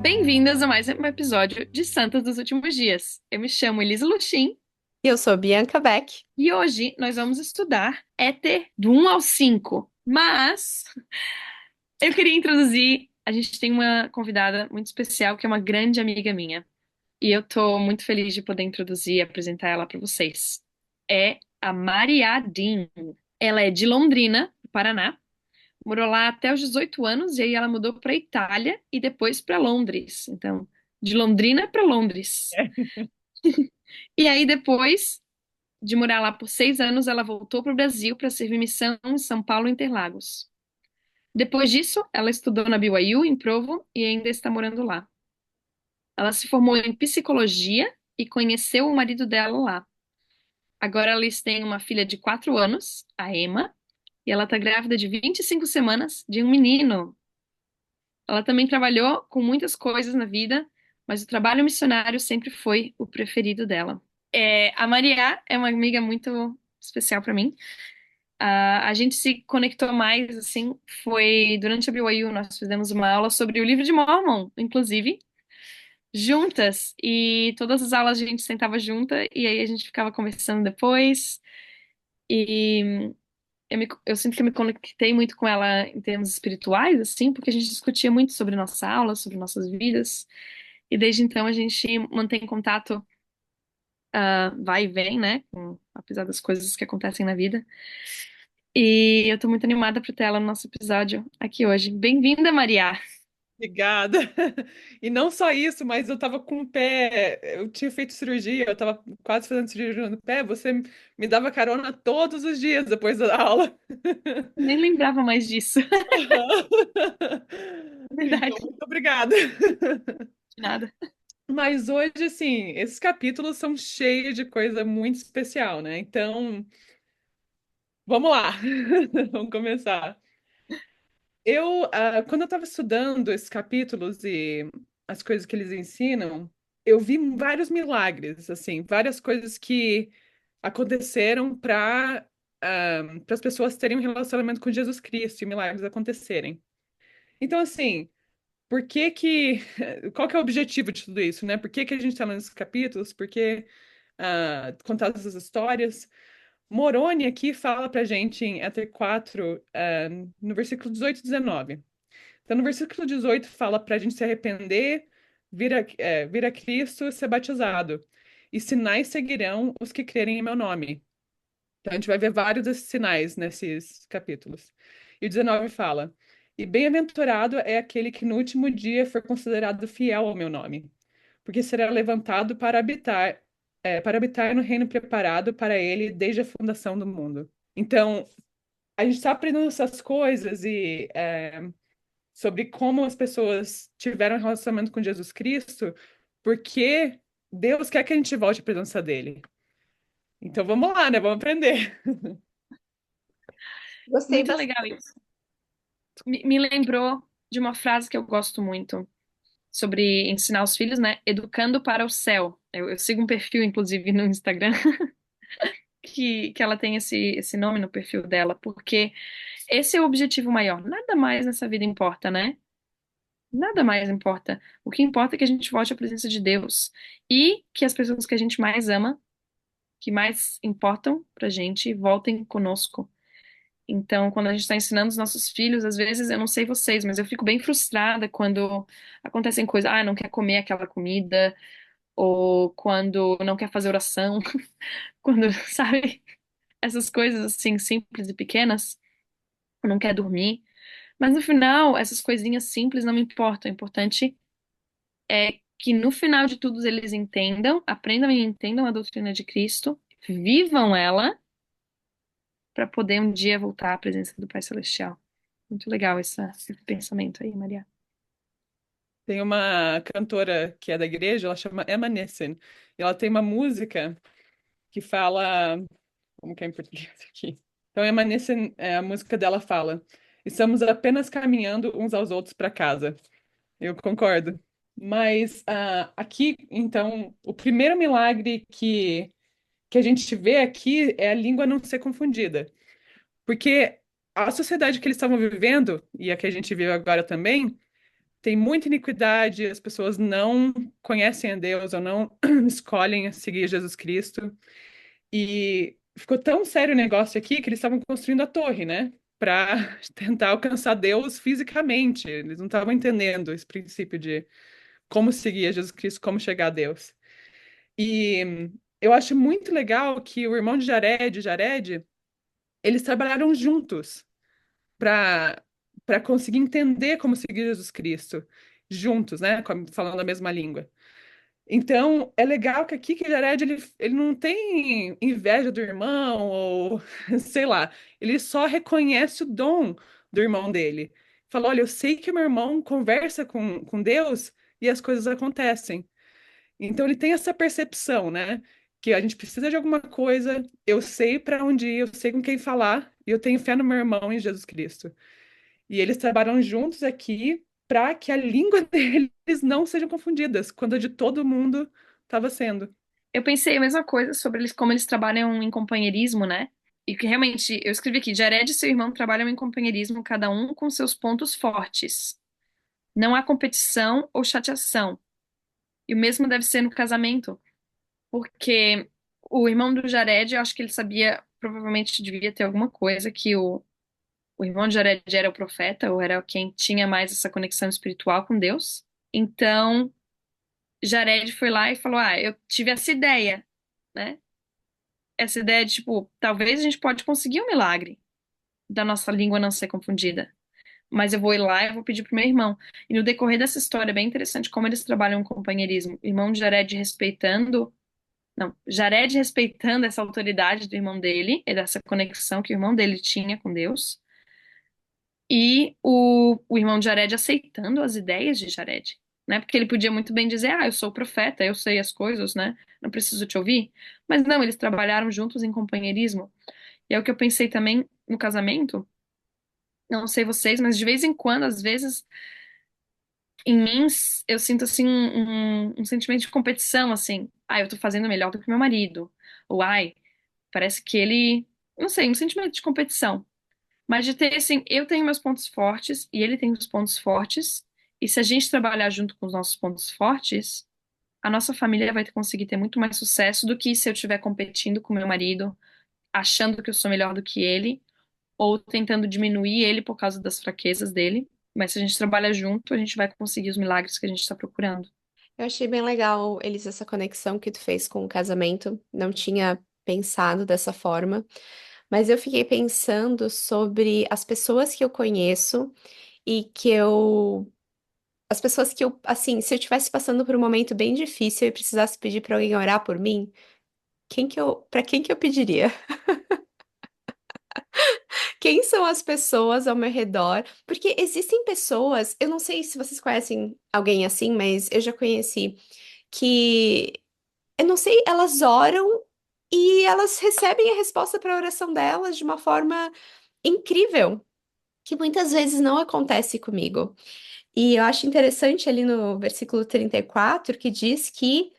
Bem-vindas a mais um episódio de Santas dos Últimos Dias. Eu me chamo Elisa Luchin E eu sou Bianca Beck. e hoje nós vamos estudar Éter do 1 ao 5. Mas eu queria introduzir, a gente tem uma convidada muito especial que é uma grande amiga minha. E eu tô muito feliz de poder introduzir e apresentar ela para vocês. É a Maria Dean. Ela é de Londrina, Paraná. Morou lá até os 18 anos e aí ela mudou para Itália e depois para Londres. Então, de Londrina para Londres. E aí, depois de morar lá por 6 anos, ela voltou para o Brasil para servir missão em São Paulo, Interlagos. Depois disso, ela estudou na BYU, em Provo, e ainda está morando lá. Ela se formou em psicologia e conheceu o marido dela lá. Agora eles têm uma filha de 4 anos, a Emma, e ela está grávida de 25 semanas de um menino. Ela também trabalhou com muitas coisas na vida, mas o trabalho missionário sempre foi o preferido dela. A Maria é uma amiga muito especial para mim. A gente se conectou mais, assim, foi durante a BYU, nós fizemos uma aula sobre o livro de Mormon, inclusive, juntas, e todas as aulas a gente sentava junta, e aí a gente ficava conversando depois, e eu sinto que eu me conectei muito com ela em termos espirituais, assim, porque a gente discutia muito sobre nossa aula, sobre nossas vidas, e desde então a gente mantém contato, vai e vem, né, apesar das coisas que acontecem na vida. E eu tô muito animada para ter ela no nosso episódio aqui hoje. Bem-vinda, Maria! Obrigada. E não só isso, mas eu tava com o pé, eu tinha feito cirurgia, eu tava quase fazendo cirurgia no pé, você me dava carona todos os dias depois da aula. Nem lembrava mais disso. Então, Verdade, muito obrigada. de nada. Mas hoje, assim, esses capítulos são cheios de coisa muito especial, né? Então, vamos lá. Vamos começar. Quando eu estava estudando esses capítulos e as coisas que eles ensinam, eu vi vários milagres, assim, várias coisas que aconteceram para as pessoas terem um relacionamento com Jesus Cristo e milagres acontecerem. Então, assim, por que que, qual que é o objetivo de tudo isso, né? Por que que a gente está lendo esses capítulos? Por que contar essas histórias? Moroni aqui fala pra gente em Éter 4, no versículo 18 e 19. Então, no versículo 18 fala para a gente se arrepender, vir a Cristo e ser batizado. E sinais seguirão os que crerem em meu nome. Então, a gente vai ver vários desses sinais nesses capítulos. E o 19 fala: E bem-aventurado é aquele que no último dia for considerado fiel ao meu nome, porque será levantado para habitar no reino preparado para ele desde a fundação do mundo. Então, a gente está aprendendo essas coisas sobre como as pessoas tiveram um relacionamento com Jesus Cristo, porque Deus quer que a gente volte à presença dele. Então vamos lá, né? Vamos aprender. Gostei Muito bastante. legal isso. Me lembrou de uma frase que eu gosto muito sobre ensinar os filhos, né? Educando para o céu. Eu sigo um perfil, inclusive, no Instagram, que ela tem esse nome no perfil dela, porque esse é o objetivo maior. Nada mais nessa vida importa, né? Nada mais importa. O que importa é que a gente volte à presença de Deus e que as pessoas que a gente mais ama, que mais importam pra gente, voltem conosco. Então, quando a gente está ensinando os nossos filhos, às vezes, eu não sei vocês, mas eu fico bem frustrada quando acontecem coisas, não quer comer aquela comida, ou quando não quer fazer oração, quando, sabe, essas coisas assim, simples e pequenas, não quer dormir. Mas no final, essas coisinhas simples não me importam. O importante é que no final de tudo eles entendam, aprendam e entendam a doutrina de Cristo, vivam ela, para poder um dia voltar à presença do Pai Celestial. Muito legal esse pensamento aí, Maria. Tem uma cantora que é da igreja, ela chama Emma Nissen. E ela tem uma música que fala. Como que é em português aqui? Então, Emma Nissen, a música dela fala: Estamos apenas caminhando uns aos outros para casa. Eu concordo. Mas aqui, então, o primeiro milagre que a gente vê aqui é a língua não ser confundida. Porque a sociedade que eles estavam vivendo, e a que a gente vive agora também, tem muita iniquidade, as pessoas não conhecem a Deus ou não escolhem seguir Jesus Cristo. E ficou tão sério o negócio aqui que eles estavam construindo a torre, né? Para tentar alcançar Deus fisicamente. Eles não estavam entendendo esse princípio de como seguir a Jesus Cristo, como chegar a Deus. E eu acho muito legal que o irmão de Jared, eles trabalharam juntos para conseguir entender como seguir Jesus Cristo, juntos, né? Falando a mesma língua. Então, é legal que aqui que Jared, ele não tem inveja do irmão, ou sei lá, ele só reconhece o dom do irmão dele. Fala, olha, eu sei que o meu irmão conversa com Deus e as coisas acontecem. Então, ele tem essa percepção, né? Que a gente precisa de alguma coisa, eu sei para onde ir, eu sei com quem falar, e eu tenho fé no meu irmão em Jesus Cristo. E eles trabalham juntos aqui para que a língua deles não sejam confundidas, quando a de todo mundo estava sendo. Eu pensei a mesma coisa sobre eles, como eles trabalham em companheirismo, né? E que realmente, eu escrevi aqui, Jared e seu irmão trabalham em companheirismo, cada um com seus pontos fortes. Não há competição ou chateação. E o mesmo deve ser no casamento, porque o irmão do Jared, eu acho que ele sabia, provavelmente devia ter alguma coisa que o irmão de Jared era o profeta, ou era quem tinha mais essa conexão espiritual com Deus. Então, Jared foi lá e falou: Ah, eu tive essa ideia, né? Essa ideia de, tipo, talvez a gente pode conseguir um milagre da nossa língua não ser confundida. Mas eu vou ir lá e vou pedir pro meu irmão. E no decorrer dessa história, é bem interessante como eles trabalham o companheirismo. O irmão de Jared respeitando. Não, Jared respeitando essa autoridade do irmão dele, e dessa conexão que o irmão dele tinha com Deus. E o irmão de Jared aceitando as ideias de Jared, né? Porque ele podia muito bem dizer, eu sou o profeta, eu sei as coisas, né? Não preciso te ouvir. Mas não, eles trabalharam juntos em companheirismo. E é o que eu pensei também no casamento. Não sei vocês, mas de vez em quando, às vezes, em mim, eu sinto assim um sentimento de competição, assim. Eu tô fazendo melhor do que meu marido. Ou parece que ele, não sei, um sentimento de competição. Mas de ter, assim, eu tenho meus pontos fortes e ele tem os pontos fortes. E se a gente trabalhar junto com os nossos pontos fortes, a nossa família vai conseguir ter muito mais sucesso do que se eu estiver competindo com meu marido, achando que eu sou melhor do que ele, ou tentando diminuir ele por causa das fraquezas dele. Mas se a gente trabalha junto, a gente vai conseguir os milagres que a gente está procurando. Eu achei bem legal, Elis, essa conexão que tu fez com o casamento. Não tinha pensado dessa forma, mas eu fiquei pensando sobre as pessoas que eu conheço e que eu. As pessoas que eu, assim, se eu estivesse passando por um momento bem difícil e precisasse pedir para alguém orar por mim, para quem que eu pediria? Quem são as pessoas ao meu redor? Porque existem pessoas, eu não sei se vocês conhecem alguém assim, mas eu já conheci que eu não sei, elas oram e elas recebem a resposta para a oração delas de uma forma incrível, que muitas vezes não acontece comigo. E eu acho interessante ali no versículo 34 que diz que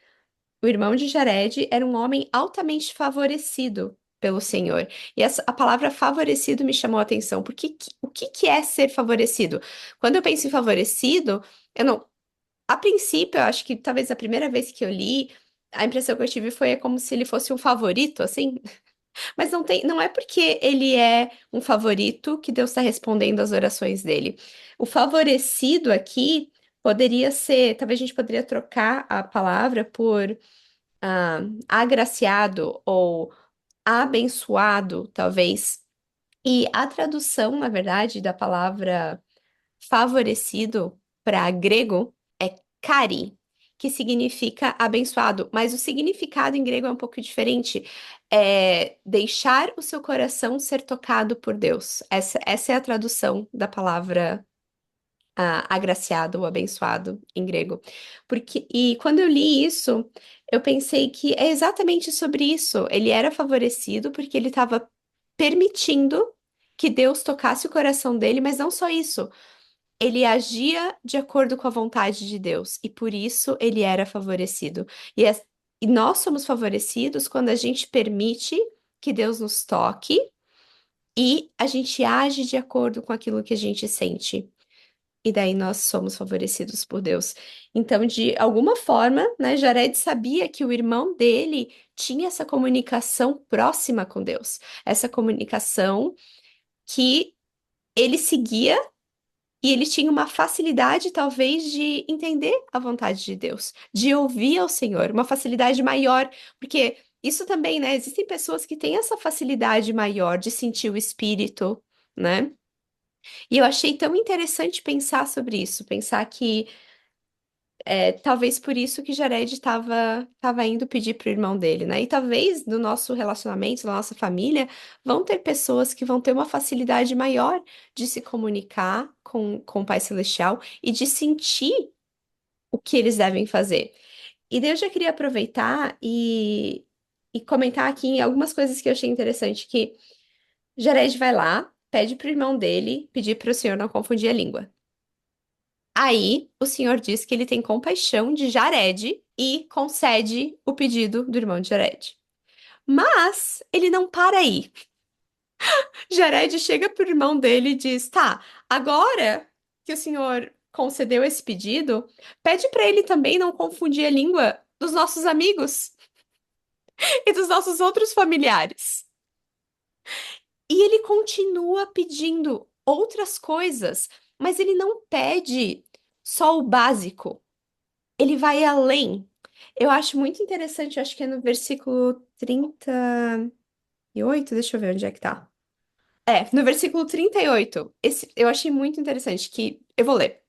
o irmão de Jared era um homem altamente favorecido pelo Senhor. E a palavra favorecido me chamou a atenção, porque o que que é ser favorecido? Quando eu penso em favorecido, eu não. A princípio, eu acho que talvez a primeira vez que eu li, a impressão que eu tive foi como se ele fosse um favorito, assim. Mas não tem, não é porque ele é um favorito que Deus está respondendo às orações dele. O favorecido aqui poderia ser, talvez a gente poderia trocar a palavra por agraciado ou abençoado, talvez. E a tradução, na verdade, da palavra favorecido para grego é cari, que significa abençoado, mas o significado em grego é um pouco diferente. É deixar o seu coração ser tocado por Deus. Essa é a tradução da palavra agraciado ou abençoado em grego. E quando eu li isso, eu pensei que é exatamente sobre isso. Ele era favorecido porque ele estava permitindo que Deus tocasse o coração dele, mas não só isso. Ele agia de acordo com a vontade de Deus e por isso ele era favorecido. E nós somos favorecidos quando a gente permite que Deus nos toque e a gente age de acordo com aquilo que a gente sente. e daí nós somos favorecidos por Deus. Então, de alguma forma, né, Jared sabia que o irmão dele tinha essa comunicação próxima com Deus, essa comunicação que ele seguia e ele tinha uma facilidade, talvez, de entender a vontade de Deus, de ouvir ao Senhor, uma facilidade maior, porque isso também, né? Existem pessoas que têm essa facilidade maior de sentir o Espírito, né? E eu achei tão interessante pensar sobre isso, pensar que talvez por isso que Jared estava indo pedir pro irmão dele, né? E talvez no nosso relacionamento, na nossa família, vão ter pessoas que vão ter uma facilidade maior de se comunicar com o Pai Celestial e de sentir o que eles devem fazer. E daí eu já queria aproveitar e comentar aqui em algumas coisas que eu achei interessante, que Jared vai lá, pede pro irmão dele pedir para o Senhor não confundir a língua. Aí, o senhor diz que ele tem compaixão de Jared e concede o pedido do irmão de Jared. Mas ele não para aí. Jared chega pro irmão dele e diz: Tá, agora que o senhor concedeu esse pedido, pede para ele também não confundir a língua dos nossos amigos e dos nossos outros familiares. E ele continua pedindo outras coisas, mas ele não pede só o básico. Ele vai além. Eu acho muito interessante, eu acho que é no versículo 38. Deixa eu ver onde é que tá. No versículo 38. Eu achei muito interessante, que eu vou ler.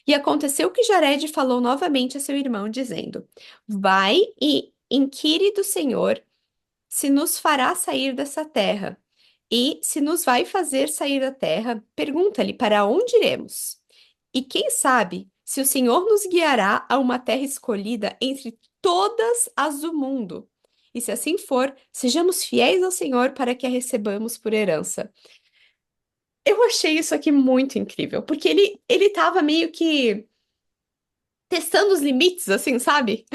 E aconteceu que Jared falou novamente a seu irmão, dizendo: Vai e inquire do Senhor se nos fará sair dessa terra. E se nos vai fazer sair da terra, pergunta-lhe para onde iremos. E quem sabe se o Senhor nos guiará a uma terra escolhida entre todas as do mundo. E se assim for, sejamos fiéis ao Senhor para que a recebamos por herança. Eu achei isso aqui muito incrível, porque ele estava meio que testando os limites, assim, sabe?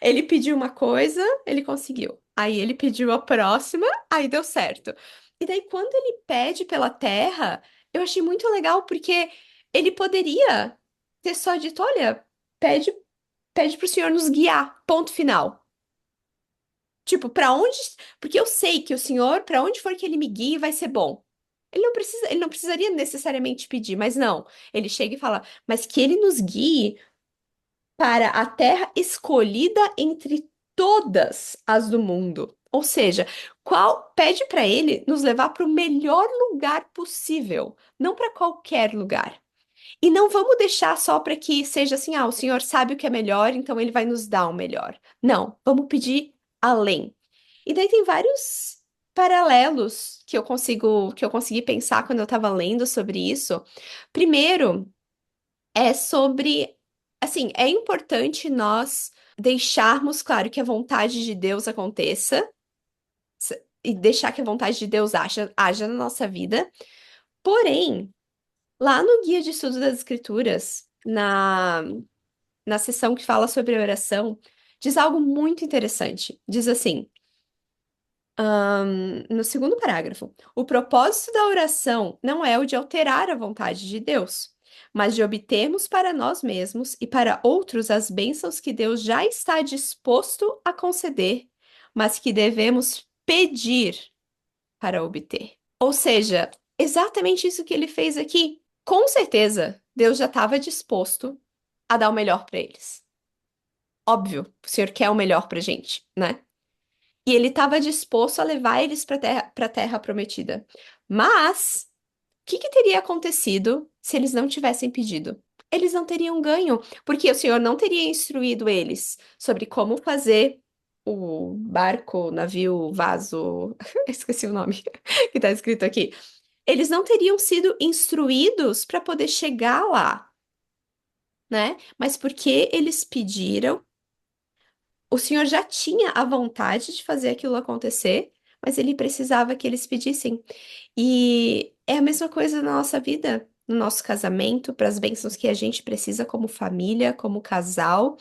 Ele pediu uma coisa, ele conseguiu. Aí ele pediu a próxima, aí deu certo. E daí, quando ele pede pela terra, eu achei muito legal, porque ele poderia ter só dito: Olha, pede, pede pro Senhor nos guiar, ponto final. Tipo, pra onde. Porque eu sei que o Senhor, pra onde for que ele me guie, vai ser bom. Ele não precisaria necessariamente pedir, mas não. Ele chega e fala: Mas que ele nos guie para a terra escolhida entre todas as do mundo. Ou seja, qual pede para ele nos levar para o melhor lugar possível, não para qualquer lugar. E não vamos deixar só para que seja assim, o Senhor sabe o que é melhor, então ele vai nos dar o melhor. Não, vamos pedir além. E daí tem vários paralelos que eu consegui pensar quando eu estava lendo sobre isso. Primeiro, é sobre, assim, é importante nós deixarmos claro que a vontade de Deus aconteça e deixar que a vontade de Deus haja na nossa vida. Porém, lá no Guia de Estudo das Escrituras, na seção que fala sobre a oração, diz algo muito interessante. Diz assim, no segundo parágrafo: o propósito da oração não é o de alterar a vontade de Deus, mas de obtermos para nós mesmos e para outros as bênçãos que Deus já está disposto a conceder, mas que devemos pedir para obter. Ou seja, exatamente isso que ele fez aqui. Com certeza, Deus já estava disposto a dar o melhor para eles. Óbvio, o Senhor quer o melhor para gente, né? E ele estava disposto a levar eles para a terra prometida. Mas, o que teria acontecido se eles não tivessem pedido? Eles não teriam ganho, porque o Senhor não teria instruído eles sobre como fazer o barco, navio, vaso, esqueci o nome que está escrito aqui. Eles não teriam sido instruídos para poder chegar lá, né? Mas porque eles pediram, o Senhor já tinha a vontade de fazer aquilo acontecer, mas ele precisava que eles pedissem. E é a mesma coisa na nossa vida, no nosso casamento, para as bênçãos que a gente precisa como família, como casal.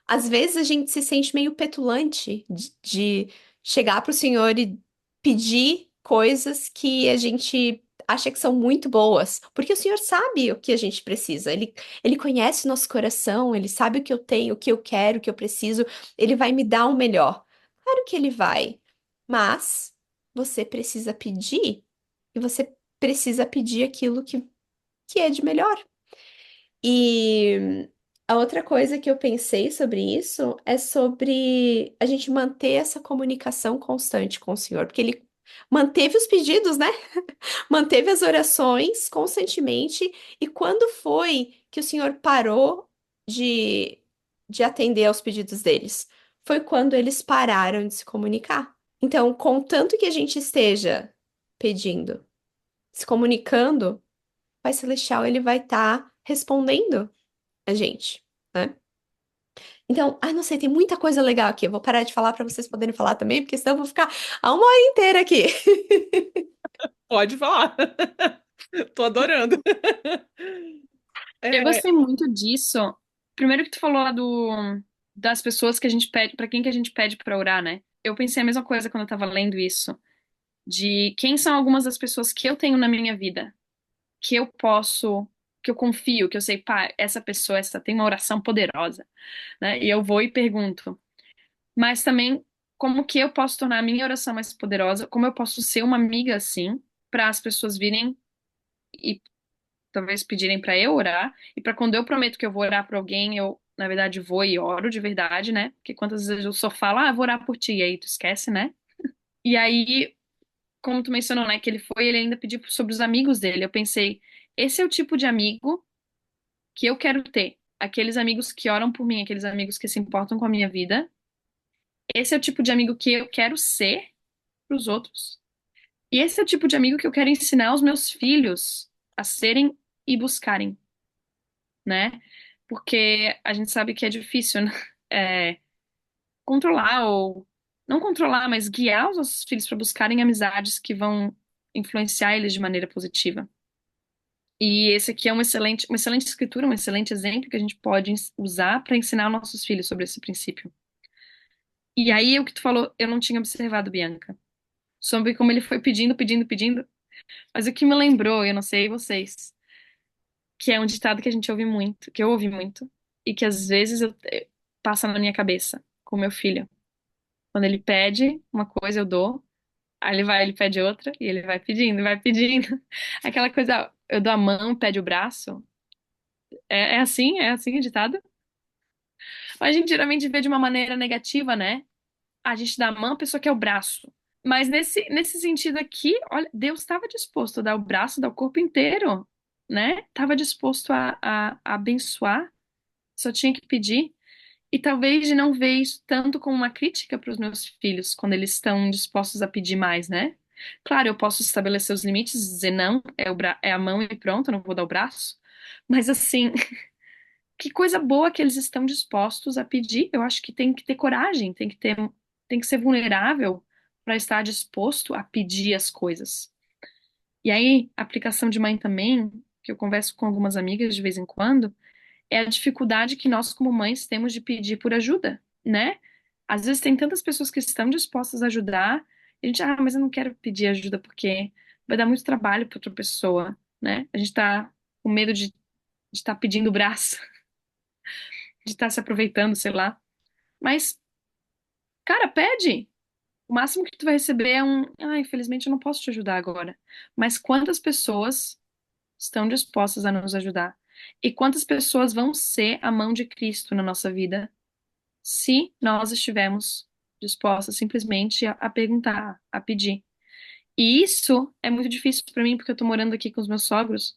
Às vezes a gente se sente meio petulante de chegar para o Senhor e pedir coisas que a gente acha que são muito boas, porque o Senhor sabe o que a gente precisa. Ele conhece o nosso coração, ele sabe o que eu tenho, o que eu quero, o que eu preciso. Ele vai me dar o melhor. Claro que ele vai, mas você precisa pedir e você precisa pedir aquilo que é de melhor. E a outra coisa que eu pensei sobre isso é sobre a gente manter essa comunicação constante com o Senhor, porque ele manteve os pedidos, né? Manteve as orações constantemente. E quando foi que o Senhor parou de, de atender aos pedidos deles? Foi quando eles pararam de se comunicar. Então, contanto que a gente esteja pedindo, se comunicando, Pai Celestial, ele vai estar respondendo a gente, né? Então, ai, não sei, tem muita coisa legal aqui. Eu vou parar de falar para vocês poderem falar também, porque senão eu vou ficar a uma hora inteira aqui. Pode falar. Tô adorando. Eu É, gostei muito disso. Primeiro que tu falou lá das pessoas que a gente pede, pra quem que a gente pede pra orar, né? Eu pensei a mesma coisa quando eu tava lendo isso, de quem são algumas das pessoas que eu tenho na minha vida, que eu posso, que eu confio, que eu sei, pá, essa pessoa, essa tem uma oração poderosa, né? E eu vou e pergunto. Mas também como que eu posso tornar a minha oração mais poderosa, como eu posso ser uma amiga assim, para as pessoas virem e talvez pedirem pra eu orar, e pra quando eu prometo que eu vou orar pra alguém, eu, na verdade, vou e oro de verdade, né? Porque quantas vezes eu só falo, ah, vou orar por ti, e aí tu esquece, né? E aí, como tu mencionou, né, que ele foi, ele ainda pediu sobre os amigos dele. Eu pensei, esse é o tipo de amigo que eu quero ter. Aqueles amigos que oram por mim, aqueles amigos que se importam com a minha vida. Esse é o tipo de amigo que eu quero ser pros outros. E esse é o tipo de amigo que eu quero ensinar os meus filhos a serem e buscarem, né? Porque a gente sabe que é difícil, né? É, controlar ou não controlar, mas guiar os nossos filhos para buscarem amizades que vão influenciar eles de maneira positiva. E esse aqui é uma excelente escritura, um excelente exemplo que a gente pode usar para ensinar nossos filhos sobre esse princípio. E aí, o que tu falou, eu não tinha observado, Bianca, sobre como ele foi pedindo, pedindo, pedindo. Mas o que me lembrou, eu não sei vocês, que é um ditado que a gente ouve muito, que eu ouvi muito, e que às vezes passa na minha cabeça com meu filho. Quando ele pede uma coisa, eu dou, aí ele vai, ele pede outra, e ele vai pedindo, vai pedindo. Aquela coisa, eu dou a mão, pede o braço. É assim o ditado? A gente geralmente vê de uma maneira negativa, né? A gente dá a mão, a pessoa quer o braço. Mas nesse sentido aqui, olha, Deus estava disposto a dar o braço, dar o corpo inteiro, né? Estava disposto a abençoar, só tinha que pedir. E talvez de não ver isso tanto como uma crítica para os meus filhos, quando eles estão dispostos a pedir mais, né? Claro, eu posso estabelecer os limites, dizer não, é a mão e pronto, eu não vou dar o braço. Mas assim, que coisa boa que eles estão dispostos a pedir. Eu acho que tem que ter coragem, tem que ser vulnerável para estar disposto a pedir as coisas. E aí, a aplicação de mãe também, que eu converso com algumas amigas de vez em quando, é a dificuldade que nós, como mães, temos de pedir por ajuda, né? Às vezes tem tantas pessoas que estão dispostas a ajudar, e a gente, mas eu não quero pedir ajuda porque vai dar muito trabalho para outra pessoa, né? A gente tá com medo de estar pedindo o braço, de estar se aproveitando, sei lá. Mas, cara, pede. O máximo que tu vai receber é infelizmente eu não posso te ajudar agora. Mas quantas pessoas estão dispostas a nos ajudar? E quantas pessoas vão ser a mão de Cristo na nossa vida se nós estivermos dispostas simplesmente a perguntar, a pedir? E isso é muito difícil pra mim porque eu tô morando aqui com os meus sogros,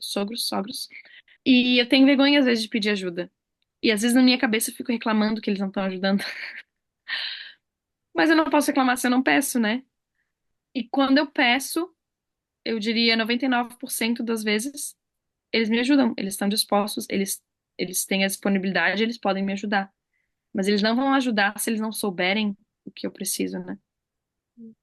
e eu tenho vergonha às vezes de pedir ajuda. E às vezes na minha cabeça eu fico reclamando que eles não estão ajudando. Mas eu não posso reclamar se eu não peço, né? E quando eu peço, eu diria 99% das vezes, eles me ajudam, eles estão dispostos, eles têm a disponibilidade, eles podem me ajudar. Mas eles não vão ajudar se eles não souberem o que eu preciso, né?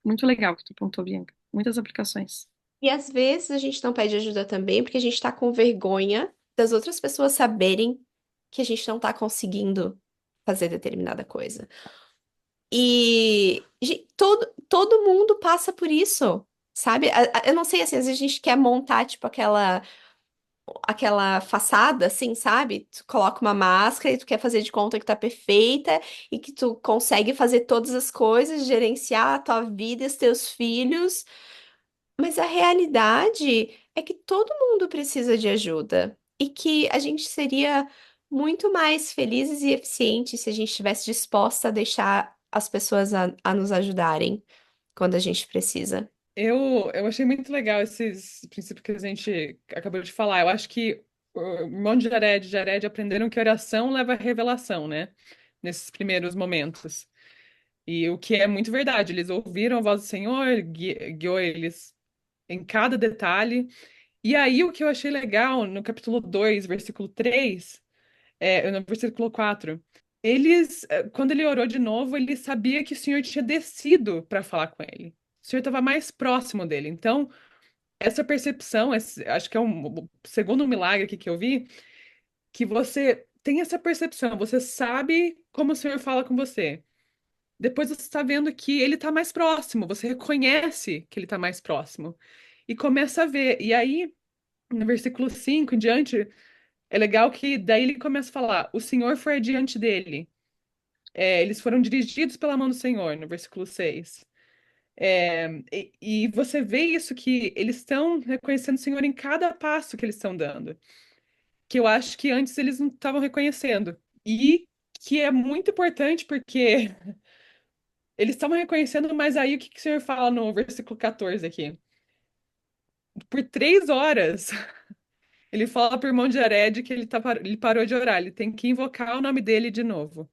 Muito legal que tu pontuou, Bianca. Muitas aplicações. E às vezes a gente não pede ajuda também porque a gente tá com vergonha das outras pessoas saberem que a gente não tá conseguindo fazer determinada coisa. E todo mundo passa por isso, sabe? Eu não sei, assim, às vezes a gente quer montar, tipo, aquela façada, assim, sabe? Tu coloca uma máscara e tu quer fazer de conta que tá perfeita e que tu consegue fazer todas as coisas, gerenciar a tua vida e os teus filhos, mas a realidade é que todo mundo precisa de ajuda e que a gente seria muito mais felizes e eficientes se a gente estivesse disposta a deixar as pessoas a nos ajudarem quando a gente precisa. Eu achei muito legal esses princípios que a gente acabou de falar. Eu acho que o irmão de Jared e Jared aprenderam que oração leva à revelação, né? Nesses primeiros momentos. E o que é muito verdade. Eles ouviram a voz do Senhor, guiou eles em cada detalhe. E aí, o que eu achei legal no capítulo 2 versículo 3 no versículo 4 quando ele orou de novo, ele sabia que o Senhor tinha descido para falar com ele. O Senhor estava mais próximo dele. Então, essa percepção, acho que é o segundo milagre aqui que eu vi, que você tem essa percepção, você sabe como o Senhor fala com você. Depois você está vendo que ele está mais próximo, você reconhece que ele está mais próximo. E começa a ver. E aí, no versículo 5 em diante, é legal que daí ele começa a falar: o Senhor foi adiante dele. Eles foram dirigidos pela mão do Senhor, no versículo 6. E você vê isso que eles estão reconhecendo o Senhor em cada passo que eles estão dando, que eu acho que antes eles não estavam reconhecendo. E que é muito importante porque eles estavam reconhecendo, mas aí o que que o Senhor fala no versículo 14 aqui? Por 3 horas, ele fala para o irmão de Jared que ele parou de orar, ele tem que invocar o nome dele de novo.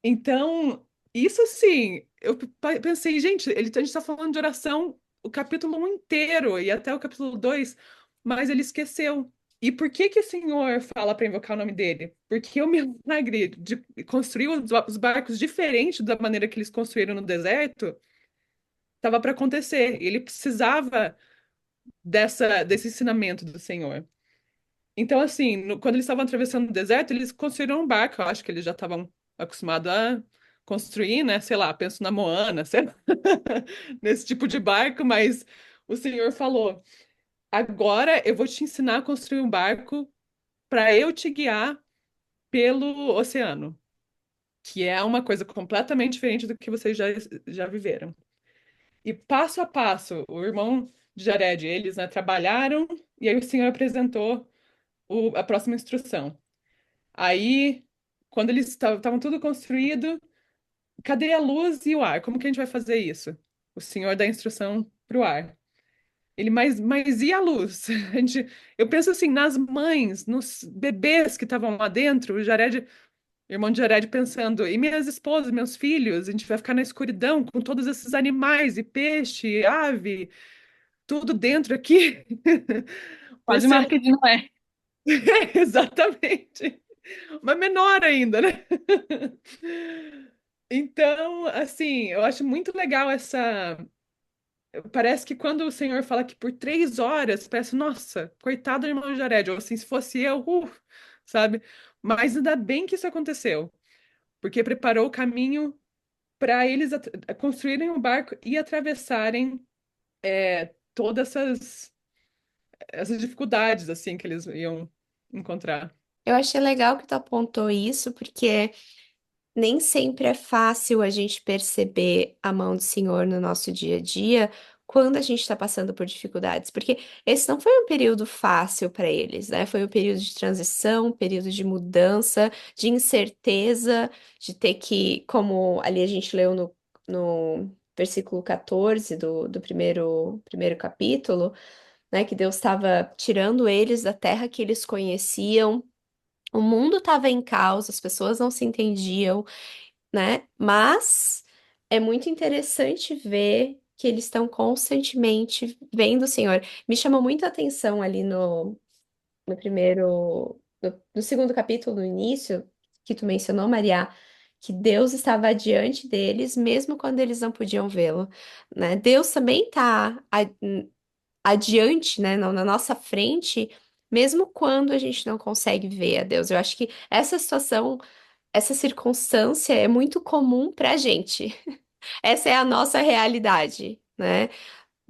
Então, isso assim, eu pensei, gente, a gente está falando de oração o capítulo 1 inteiro e até o capítulo 2, mas ele esqueceu. E por que que o Senhor fala para invocar o nome dele? Porque o milagre de construir os barcos diferente da maneira que eles construíram no deserto estava para acontecer. Ele precisava desse ensinamento do Senhor. Então, assim, quando eles estavam atravessando o deserto, eles construíram um barco. Eu acho que eles já estavam acostumados a construir, né? Sei lá, penso na Moana, sei lá, nesse tipo de barco, mas o Senhor falou: agora eu vou te ensinar a construir um barco para eu te guiar pelo oceano, que é uma coisa completamente diferente do que vocês já viveram. E passo a passo, o irmão de Jared, eles, né, trabalharam, e aí o Senhor apresentou a próxima instrução. Aí, quando eles estavam tudo construído, cadê a luz e o ar? Como que a gente vai fazer isso? O Senhor dá instrução para o ar. Ele, mas e a luz? Eu penso assim, nas mães, nos bebês que estavam lá dentro, o Jared, irmão de Jared, pensando, e minhas esposas, meus filhos, a gente vai ficar na escuridão com todos esses animais, e peixe, ave, tudo dentro aqui. O Quase uma oceano, arca de Noé. exatamente. Mas menor ainda, né? Então, assim, eu acho muito legal essa. Parece que quando o Senhor fala que por 3 horas, parece, nossa, coitado do irmão Jared, ou assim, se fosse eu, sabe? Mas ainda bem que isso aconteceu, porque preparou o caminho para eles construírem o barco e atravessarem todas essas dificuldades, assim, que eles iam encontrar. Eu achei legal que tu apontou isso, porque nem sempre é fácil a gente perceber a mão do Senhor no nosso dia a dia quando a gente está passando por dificuldades, porque esse não foi um período fácil para eles, né? Foi um período de transição, um período de mudança, de incerteza, de ter que, como ali a gente leu no versículo 14 do primeiro capítulo, né? Que Deus estava tirando eles da terra que eles conheciam. O mundo estava em caos, as pessoas não se entendiam, né? Mas é muito interessante ver que eles estão constantemente vendo o Senhor. Me chamou muito a atenção ali no primeiro, no segundo capítulo, no início, que tu mencionou, Maria, que Deus estava adiante deles, mesmo quando eles não podiam vê-lo, né? Deus também está adiante, né, na nossa frente, mesmo quando a gente não consegue ver a Deus. Eu acho que essa situação, essa circunstância é muito comum pra gente. Essa é a nossa realidade, né?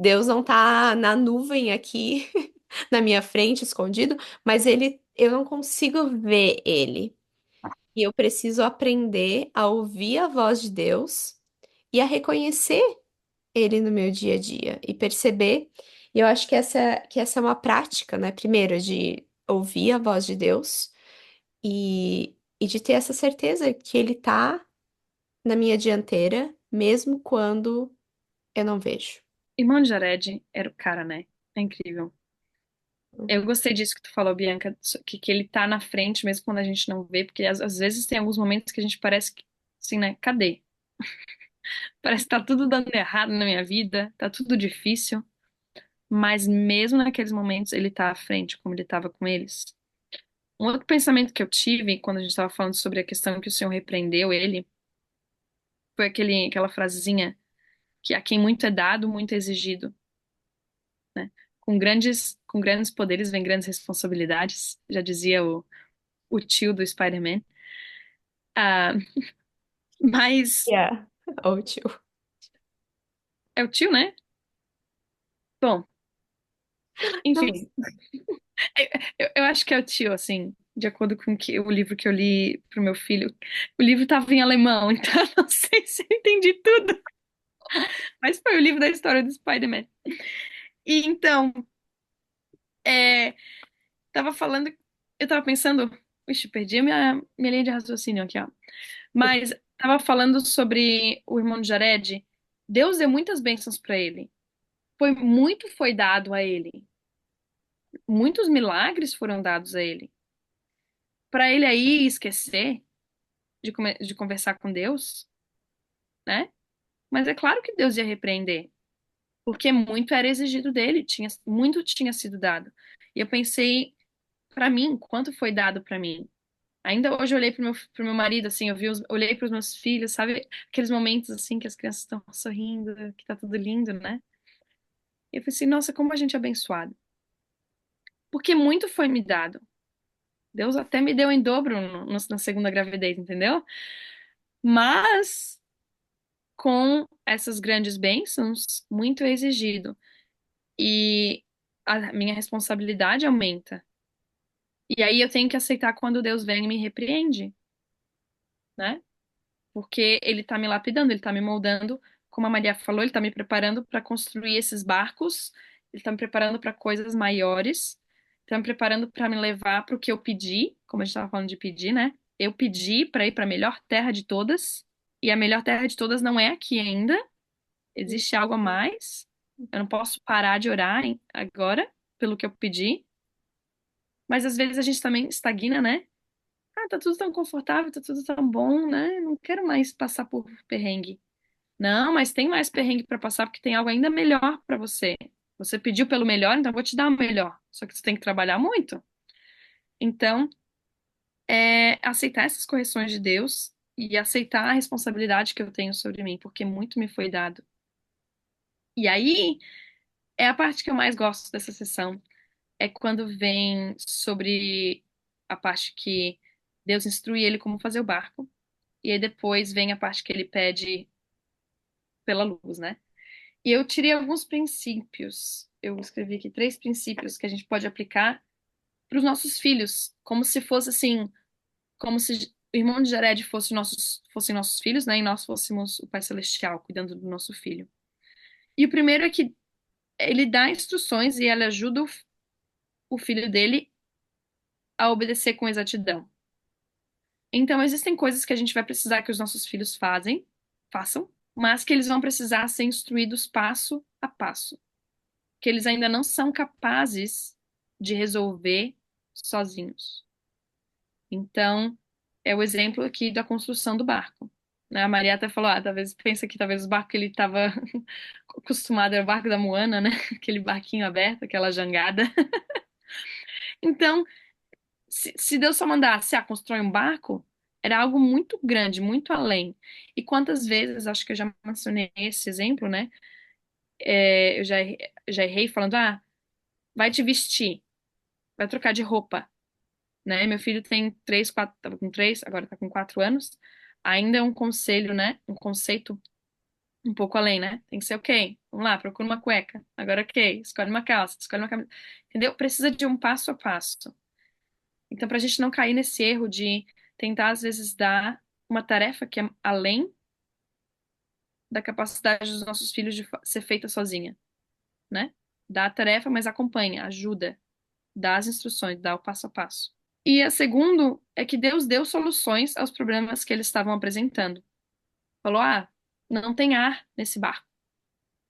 Deus não tá na nuvem aqui na minha frente, escondido, mas eu não consigo ver ele. E eu preciso aprender a ouvir a voz de Deus e a reconhecer ele no meu dia a dia e perceber. E eu acho que essa é uma prática, né? Primeiro, de ouvir a voz de Deus e de ter essa certeza que ele tá na minha dianteira, mesmo quando eu não vejo. Irmão de Jared era o cara, né? É incrível. Eu gostei disso que tu falou, Bianca, que ele tá na frente mesmo quando a gente não vê, porque às vezes tem alguns momentos que a gente parece que, assim, né? Cadê? Parece que tá tudo dando errado na minha vida, tá tudo difícil, mas mesmo naqueles momentos ele tá à frente, como ele tava com eles. Um outro pensamento que eu tive quando a gente estava falando sobre a questão que o Senhor repreendeu ele, foi aquela frasezinha que a quem muito é dado, muito é exigido, né? Com grandes poderes vem grandes responsabilidades, já dizia o tio do Spider-Man. Ah, mas Yeah. Ou tio. é o tio, né? Bom, Nossa. enfim, eu acho que é o tio, assim, de acordo com o livro que eu li pro meu filho. O livro estava em alemão, então eu não sei se eu entendi tudo, mas foi o livro da história do Spider-Man. E então, é, tava falando, eu tava pensando, ixi, perdi a minha linha de raciocínio aqui, ó. Mas tava falando sobre o irmão de Jared. Deus deu muitas bênçãos para ele. Foi dado a ele. Muitos milagres foram dados a ele. Para ele aí esquecer de conversar com Deus, né? Mas é claro que Deus ia repreender, porque muito era exigido dele, muito tinha sido dado. E eu pensei, para mim, quanto foi dado para mim? Ainda hoje eu olhei pro meu marido, assim, olhei pros meus filhos, sabe? Aqueles momentos, assim, que as crianças estão sorrindo, que tá tudo lindo, né? E eu falei assim, nossa, como a gente é abençoado. Porque muito foi me dado. Deus até me deu em dobro na segunda gravidez, entendeu? Mas, com essas grandes bênçãos, muito é exigido. E a minha responsabilidade aumenta. E aí eu tenho que aceitar quando Deus vem e me repreende, né? Porque ele tá me lapidando, ele tá me moldando, como a Maria falou, ele tá me preparando para construir esses barcos, ele tá me preparando para coisas maiores, tá me preparando para me levar para o que eu pedi, como a gente estava falando de pedir, né? Eu pedi para ir para a melhor terra de todas, e a melhor terra de todas não é aqui ainda, existe algo a mais. Eu não posso parar de orar agora pelo que eu pedi, mas às vezes a gente também estagna, né? Ah, tá tudo tão confortável, tá tudo tão bom, né? Não quero mais passar por perrengue. Não, mas tem mais perrengue pra passar porque tem algo ainda melhor pra você. Você pediu pelo melhor, então eu vou te dar o melhor. Só que você tem que trabalhar muito. Então, aceitar essas correções de Deus e aceitar a responsabilidade que eu tenho sobre mim, porque muito me foi dado. E aí é a parte que eu mais gosto dessa sessão, é quando vem sobre a parte que Deus instrui ele como fazer o barco. E aí depois vem a parte que ele pede pela luz, né? E eu tirei alguns princípios. Eu escrevi aqui 3 princípios que a gente pode aplicar para os nossos filhos, como se fosse assim, como se o irmão de Jared fossem nossos filhos, né? E nós fôssemos o Pai Celestial cuidando do nosso filho. E o primeiro é que ele dá instruções e ele ajuda o filho dele a obedecer com exatidão. Então, existem coisas que a gente vai precisar que os nossos filhos façam, mas que eles vão precisar ser instruídos passo a passo, que eles ainda não são capazes de resolver sozinhos. Então, é o exemplo aqui da construção do barco. Né? A Maria até falou, talvez pensa que talvez o barco que ele estava acostumado era o barco da Moana, né? Aquele barquinho aberto, aquela jangada. Então, se Deus só mandasse, constrói um barco, era algo muito grande, muito além. E quantas vezes, acho que eu já mencionei esse exemplo, né? Eu já errei falando, vai te vestir, vai trocar de roupa, né? Meu filho tem 3, 4, tava com 3, agora tá com 4 anos. Ainda é um conselho, né? Um conceito um pouco além, né? Tem que ser ok. Vamos lá, procura uma cueca. Agora ok, escolhe uma calça, escolhe uma camisa. Entendeu? Precisa de um passo a passo. Então, para a gente não cair nesse erro de tentar, às vezes, dar uma tarefa que é além da capacidade dos nossos filhos de ser feita sozinha, né? Dá a tarefa, mas acompanha, ajuda, dá as instruções, dá o passo a passo. E a segundo é que Deus deu soluções aos problemas que eles estavam apresentando. Falou: ah, não tem ar nesse barco.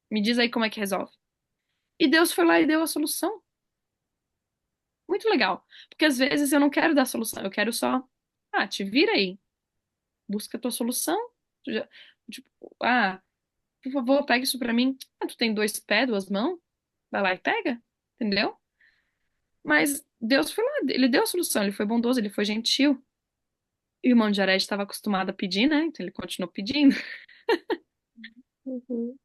Me diz aí como é que resolve. E Deus foi lá e deu a solução. Muito legal. Porque às vezes eu não quero dar solução, eu quero só, te vira aí, busca a tua solução. Tu tipo, por favor, pega isso pra mim. Ah, tu tem dois pés, duas mãos? Vai lá e pega, entendeu? Mas Deus foi lá, ele deu a solução, ele foi bondoso, ele foi gentil. E o irmão de Jared estava acostumado a pedir, né? Então ele continuou pedindo. Uhum.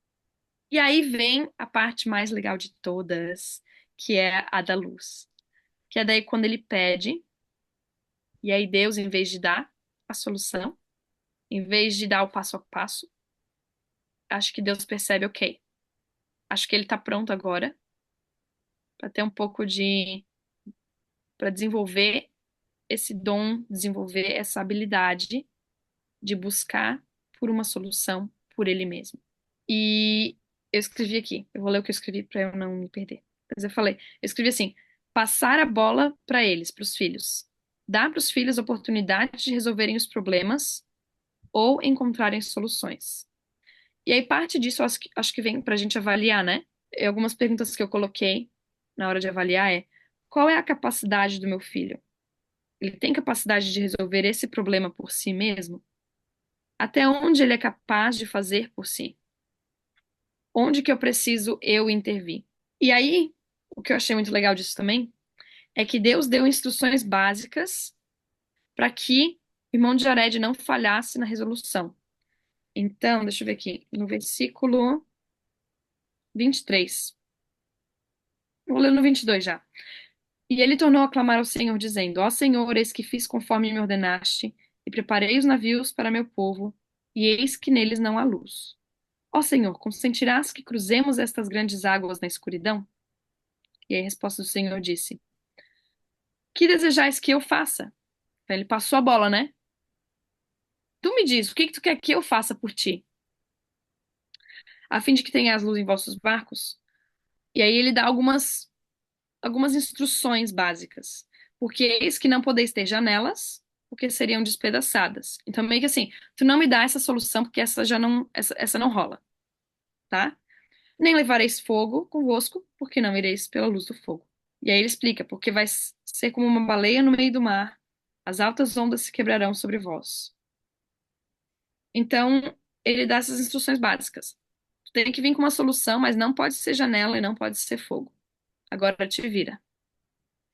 E aí vem a parte mais legal de todas, que é a da luz. Que é daí quando ele pede, e aí Deus, em vez de dar a solução, em vez de dar o passo a passo, acho que Deus percebe, ok, acho que ele tá pronto agora para ter um pouco para desenvolver esse dom, desenvolver essa habilidade de buscar por uma solução por ele mesmo. E eu escrevi aqui, eu vou ler o que eu escrevi para eu não me perder. Mas eu falei, eu escrevi assim: passar a bola para eles, para os filhos. Dar para os filhos a oportunidade de resolverem os problemas ou encontrarem soluções. E aí, parte disso, acho que vem para a gente avaliar, né? E algumas perguntas que eu coloquei na hora de avaliar é: qual é a capacidade do meu filho? Ele tem capacidade de resolver esse problema por si mesmo? Até onde ele é capaz de fazer por si? Onde que eu preciso eu intervir? E aí, o que eu achei muito legal disso também é que Deus deu instruções básicas para que o irmão de Jared não falhasse na resolução. Então, deixa eu ver aqui, no versículo 23. Vou ler no 22 já. E ele tornou a clamar ao Senhor, dizendo: Ó Senhor, eis que fiz conforme me ordenaste, e preparei os navios para meu povo, e eis que neles não há luz. Ó Senhor, consentirás que cruzemos estas grandes águas na escuridão? E a resposta do Senhor disse: Que desejais que eu faça? Então, ele passou a bola, né? Tu me diz, o que que tu quer que eu faça por ti? A fim de que tenhas luz em vossos barcos? E aí ele dá algumas instruções básicas. Porque eis que não podeis ter janelas, porque seriam despedaçadas. Então, meio que assim, tu não me dá essa solução, porque essa não rola, tá? Nem levareis fogo convosco, porque não ireis pela luz do fogo. E aí ele explica, porque vai ser como uma baleia no meio do mar, as altas ondas se quebrarão sobre vós. Então, ele dá essas instruções básicas. Tu tem que vir com uma solução, mas não pode ser janela e não pode ser fogo. Agora te vira.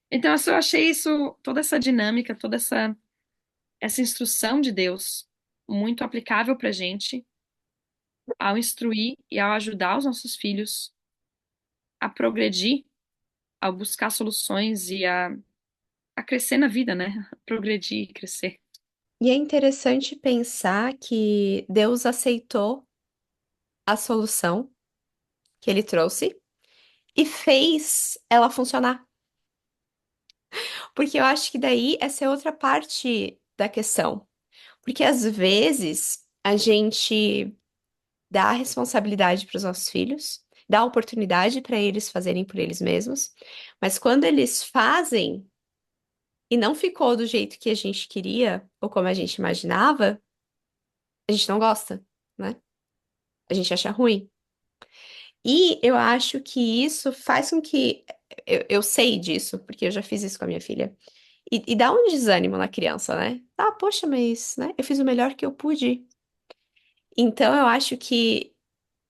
Então, eu achei isso, toda essa dinâmica, toda essa instrução de Deus muito aplicável pra gente ao instruir e ao ajudar os nossos filhos a progredir, ao buscar soluções e a crescer na vida, né? Progredir e crescer. E é interessante pensar que Deus aceitou a solução que ele trouxe e fez ela funcionar. Porque eu acho que daí essa é outra parte da questão. Porque às vezes a gente dá a responsabilidade para os nossos filhos, dá a oportunidade para eles fazerem por eles mesmos, mas quando eles fazem e não ficou do jeito que a gente queria ou como a gente imaginava, a gente não gosta, né? A gente acha ruim. E eu acho que isso faz com que. Eu sei disso, porque eu já fiz isso com a minha filha. E dá um desânimo na criança, né? Ah, poxa, mas, né? Eu fiz o melhor que eu pude. Então eu acho que.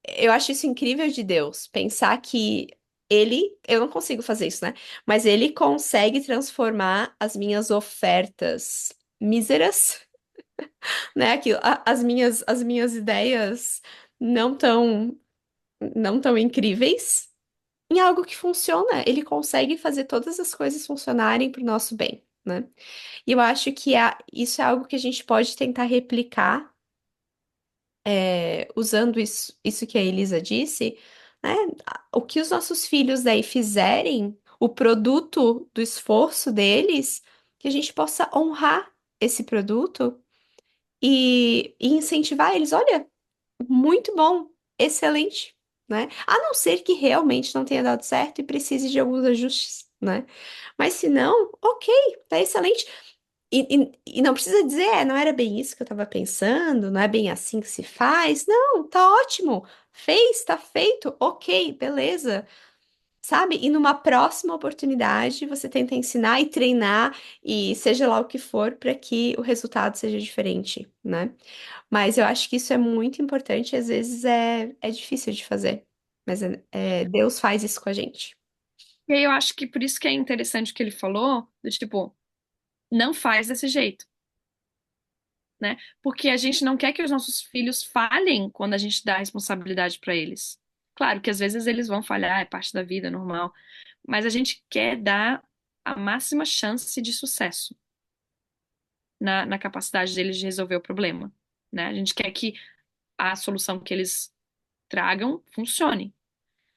Eu acho isso incrível de Deus, pensar que ele. Eu não consigo fazer isso, né? Mas ele consegue transformar as minhas ofertas míseras, né? Aquilo, as minhas ideias não tão, não tão incríveis em algo que funciona. Ele consegue fazer todas as coisas funcionarem para o nosso bem, né? E eu acho que isso é algo que a gente pode tentar replicar usando isso que a Elisa disse, né? O que os nossos filhos daí fizerem, o produto do esforço deles, que a gente possa honrar esse produto e incentivar eles. Olha, muito bom, excelente, né? A não ser que realmente não tenha dado certo e precise de alguns ajustes, né? Mas se não, ok, tá excelente. E não precisa dizer, não era bem isso que eu tava pensando, não é bem assim que se faz. Não, tá ótimo. Fez, tá feito, ok, beleza. Sabe? E numa próxima oportunidade, você tenta ensinar e treinar, e seja lá o que for, para que o resultado seja diferente, né? Mas eu acho que isso é muito importante e às vezes é difícil de fazer. Mas Deus faz isso com a gente. E aí eu acho que por isso que é interessante o que ele falou, do tipo, não faz desse jeito, né? Porque a gente não quer que os nossos filhos falhem quando a gente dá a responsabilidade para eles. Claro que às vezes eles vão falhar, é parte da vida, é normal, mas a gente quer dar a máxima chance de sucesso na capacidade deles de resolver o problema, né? A gente quer que a solução que eles tragam funcione.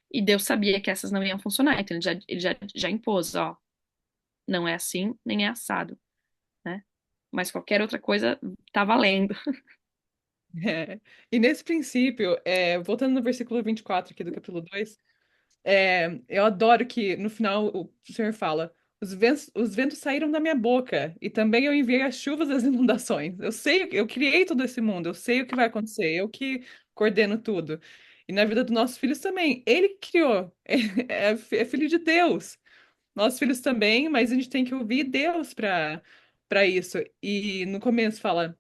E Deus sabia que essas não iam funcionar, então ele já impôs, ó, não é assim, nem é assado, né? Mas qualquer outra coisa tá valendo. É. E nesse princípio, voltando no versículo 24 aqui do capítulo 2, eu adoro que no final o Senhor fala: os ventos saíram da minha boca, e também eu enviei as chuvas das inundações. Eu sei, eu criei todo esse mundo, eu sei o que vai acontecer, eu que coordeno tudo. E na vida dos nossos filhos também, ele que criou, é filho de Deus. Nossos filhos também, mas a gente tem que ouvir Deus para isso. E no começo fala: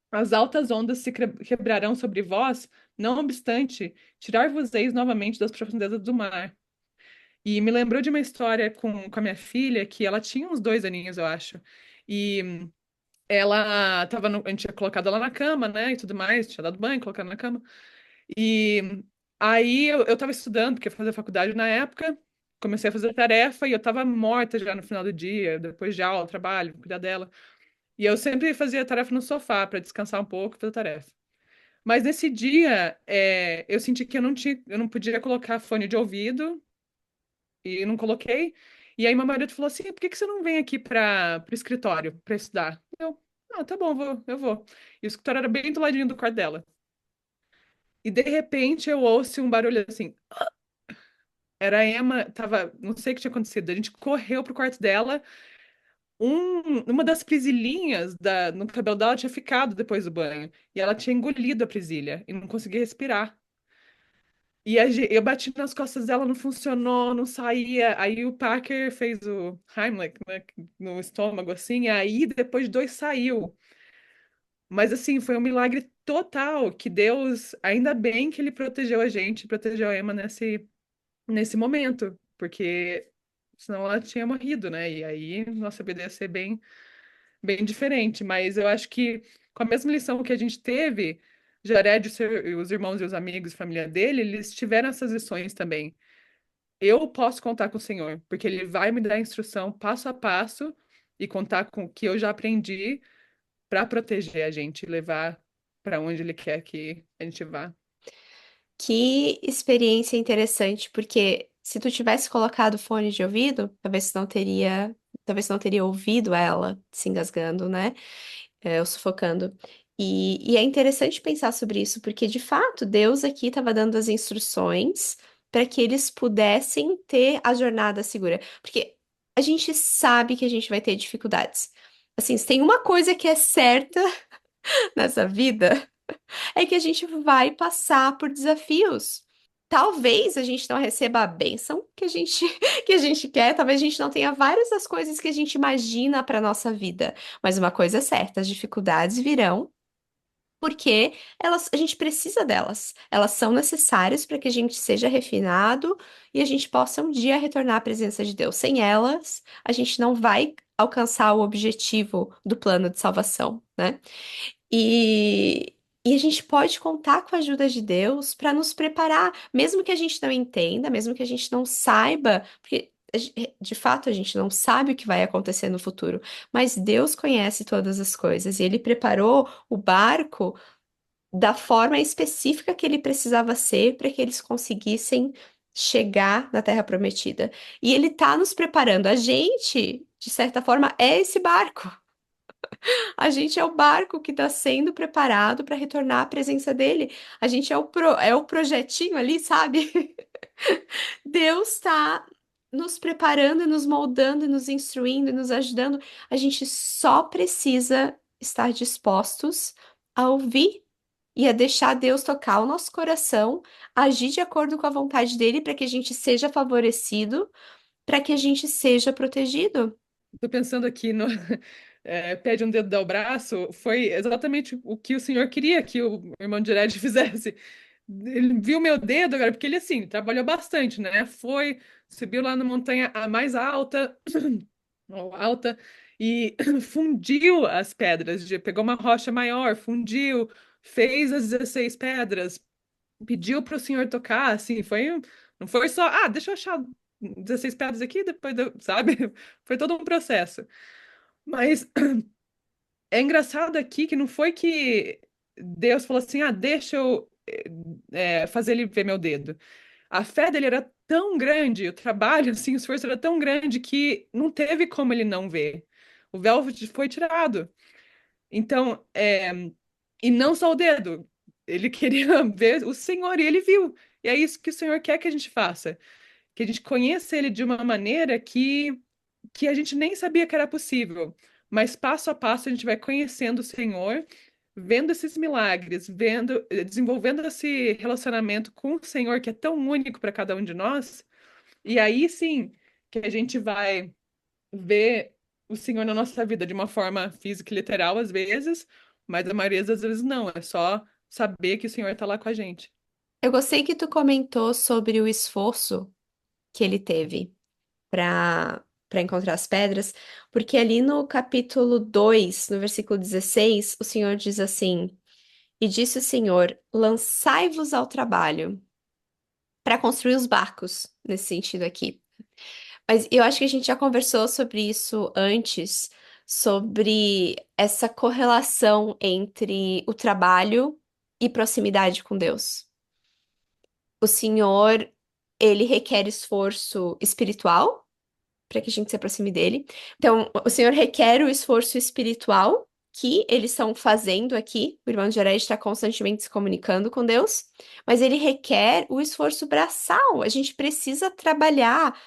as altas ondas se quebrarão sobre vós, não obstante, tirar-vos-eis novamente das profundezas do mar. E me lembrou de uma história com a minha filha, que ela tinha uns 2 aninhos, eu acho. E ela tava a gente tinha colocado ela na cama, né, e tudo mais, tinha dado banho, colocado na cama. E aí eu tava estudando, porque eu fazia faculdade na época, comecei a fazer tarefa e eu tava morta já no final do dia, depois de aula, trabalho, cuidar dela. E eu sempre fazia tarefa no sofá para descansar um pouco e fazer tarefa. Mas nesse dia, eu senti que eu não podia colocar fone de ouvido e não coloquei. E aí meu marido falou assim: por que que você não vem aqui para o escritório para estudar? Tá bom, eu vou. E o escritório era bem do ladinho do quarto dela. E de repente eu ouço um barulho assim. Era a Emma, tava, não sei o que tinha acontecido. A gente correu pro quarto dela. Uma das presilhinhas no cabelo dela tinha ficado depois do banho. E ela tinha engolido a presilha e não conseguia respirar. E eu bati nas costas dela, não funcionou, não saía. Aí o Parker fez o Heimlich, né, no estômago, assim. E aí depois de 2 saiu. Mas assim, foi um milagre total que Deus, ainda bem que ele protegeu a gente, protegeu a Emma nesse momento, porque senão ela tinha morrido, né? E aí nossa vida ia ser bem diferente. Mas eu acho que com a mesma lição que a gente teve, Jared, os irmãos e os amigos, família dele, eles tiveram essas lições também. Eu posso contar com o Senhor, porque Ele vai me dar instrução passo a passo e contar com o que eu já aprendi para proteger a gente e levar para onde Ele quer que a gente vá. Que experiência interessante, porque se tu tivesse colocado fone de ouvido, talvez tu não teria ouvido ela se engasgando, né? Ou sufocando. E é interessante pensar sobre isso, porque de fato Deus aqui estava dando as instruções para que eles pudessem ter a jornada segura. Porque a gente sabe que a gente vai ter dificuldades. Assim, se tem uma coisa que é certa nessa vida, é que a gente vai passar por desafios. Talvez a gente não receba a bênção que a gente, que a gente quer, talvez a gente não tenha várias das coisas que a gente imagina para nossa vida. Mas uma coisa é certa, as dificuldades virão porque a gente precisa delas. Elas são necessárias para que a gente seja refinado e a gente possa um dia retornar à presença de Deus. Sem elas, a gente não vai alcançar o objetivo do plano de salvação, né? E, e a gente pode contar com a ajuda de Deus para nos preparar, mesmo que a gente não entenda, mesmo que a gente não saiba, porque de fato a gente não sabe o que vai acontecer no futuro, mas Deus conhece todas as coisas e Ele preparou o barco da forma específica que ele precisava ser para que eles conseguissem chegar na Terra Prometida. E ele está nos preparando. A gente, de certa forma, é esse barco. A gente é o barco que está sendo preparado para retornar à presença dele. A gente é o projetinho ali, sabe? Deus está nos preparando e nos moldando e nos instruindo e nos ajudando. A gente só precisa estar dispostos a ouvir e a deixar Deus tocar o nosso coração, agir de acordo com a vontade dele para que a gente seja favorecido, para que a gente seja protegido. Tô pensando aqui no pede um dedo dá o braço, foi exatamente o que o senhor queria que o irmão de Jared fizesse. Ele viu meu dedo agora, porque ele assim, trabalhou bastante, né? Foi, subiu lá na montanha a mais alta, alta e fundiu as pedras, pegou uma rocha maior, fundiu, fez as 16 pedras, pediu para o senhor tocar, assim, não foi só, deixa eu achar 16 pedras aqui, sabe? Foi todo um processo. Mas é engraçado aqui que não foi que Deus falou assim, deixa eu fazer ele ver meu dedo. A fé dele era tão grande, o trabalho, assim, o esforço era tão grande que não teve como ele não ver. O véu foi tirado. Então, e não só o dedo. Ele queria ver o Senhor e ele viu. E é isso que o Senhor quer que a gente faça. Que a gente conheça ele de uma maneira que a gente nem sabia que era possível. Mas passo a passo a gente vai conhecendo o Senhor, vendo esses milagres, desenvolvendo esse relacionamento com o Senhor que é tão único para cada um de nós. E aí sim que a gente vai ver o Senhor na nossa vida de uma forma física e literal às vezes, mas a maioria das vezes não, é só saber que o Senhor está lá com a gente. Eu gostei que tu comentou sobre o esforço que ele teve para encontrar as pedras, porque ali no capítulo 2 no versículo 16 o Senhor diz assim: E disse o Senhor: Lançai-vos ao trabalho para construir os barcos, nesse sentido aqui. Mas eu acho que a gente já conversou sobre isso antes, sobre essa correlação entre o trabalho e proximidade com Deus. O Senhor, ele requer esforço espiritual para que a gente se aproxime dele. Então, o Senhor requer o esforço espiritual que eles estão fazendo aqui. O irmão de Jared está constantemente se comunicando com Deus, mas ele requer o esforço braçal. A gente precisa trabalhar.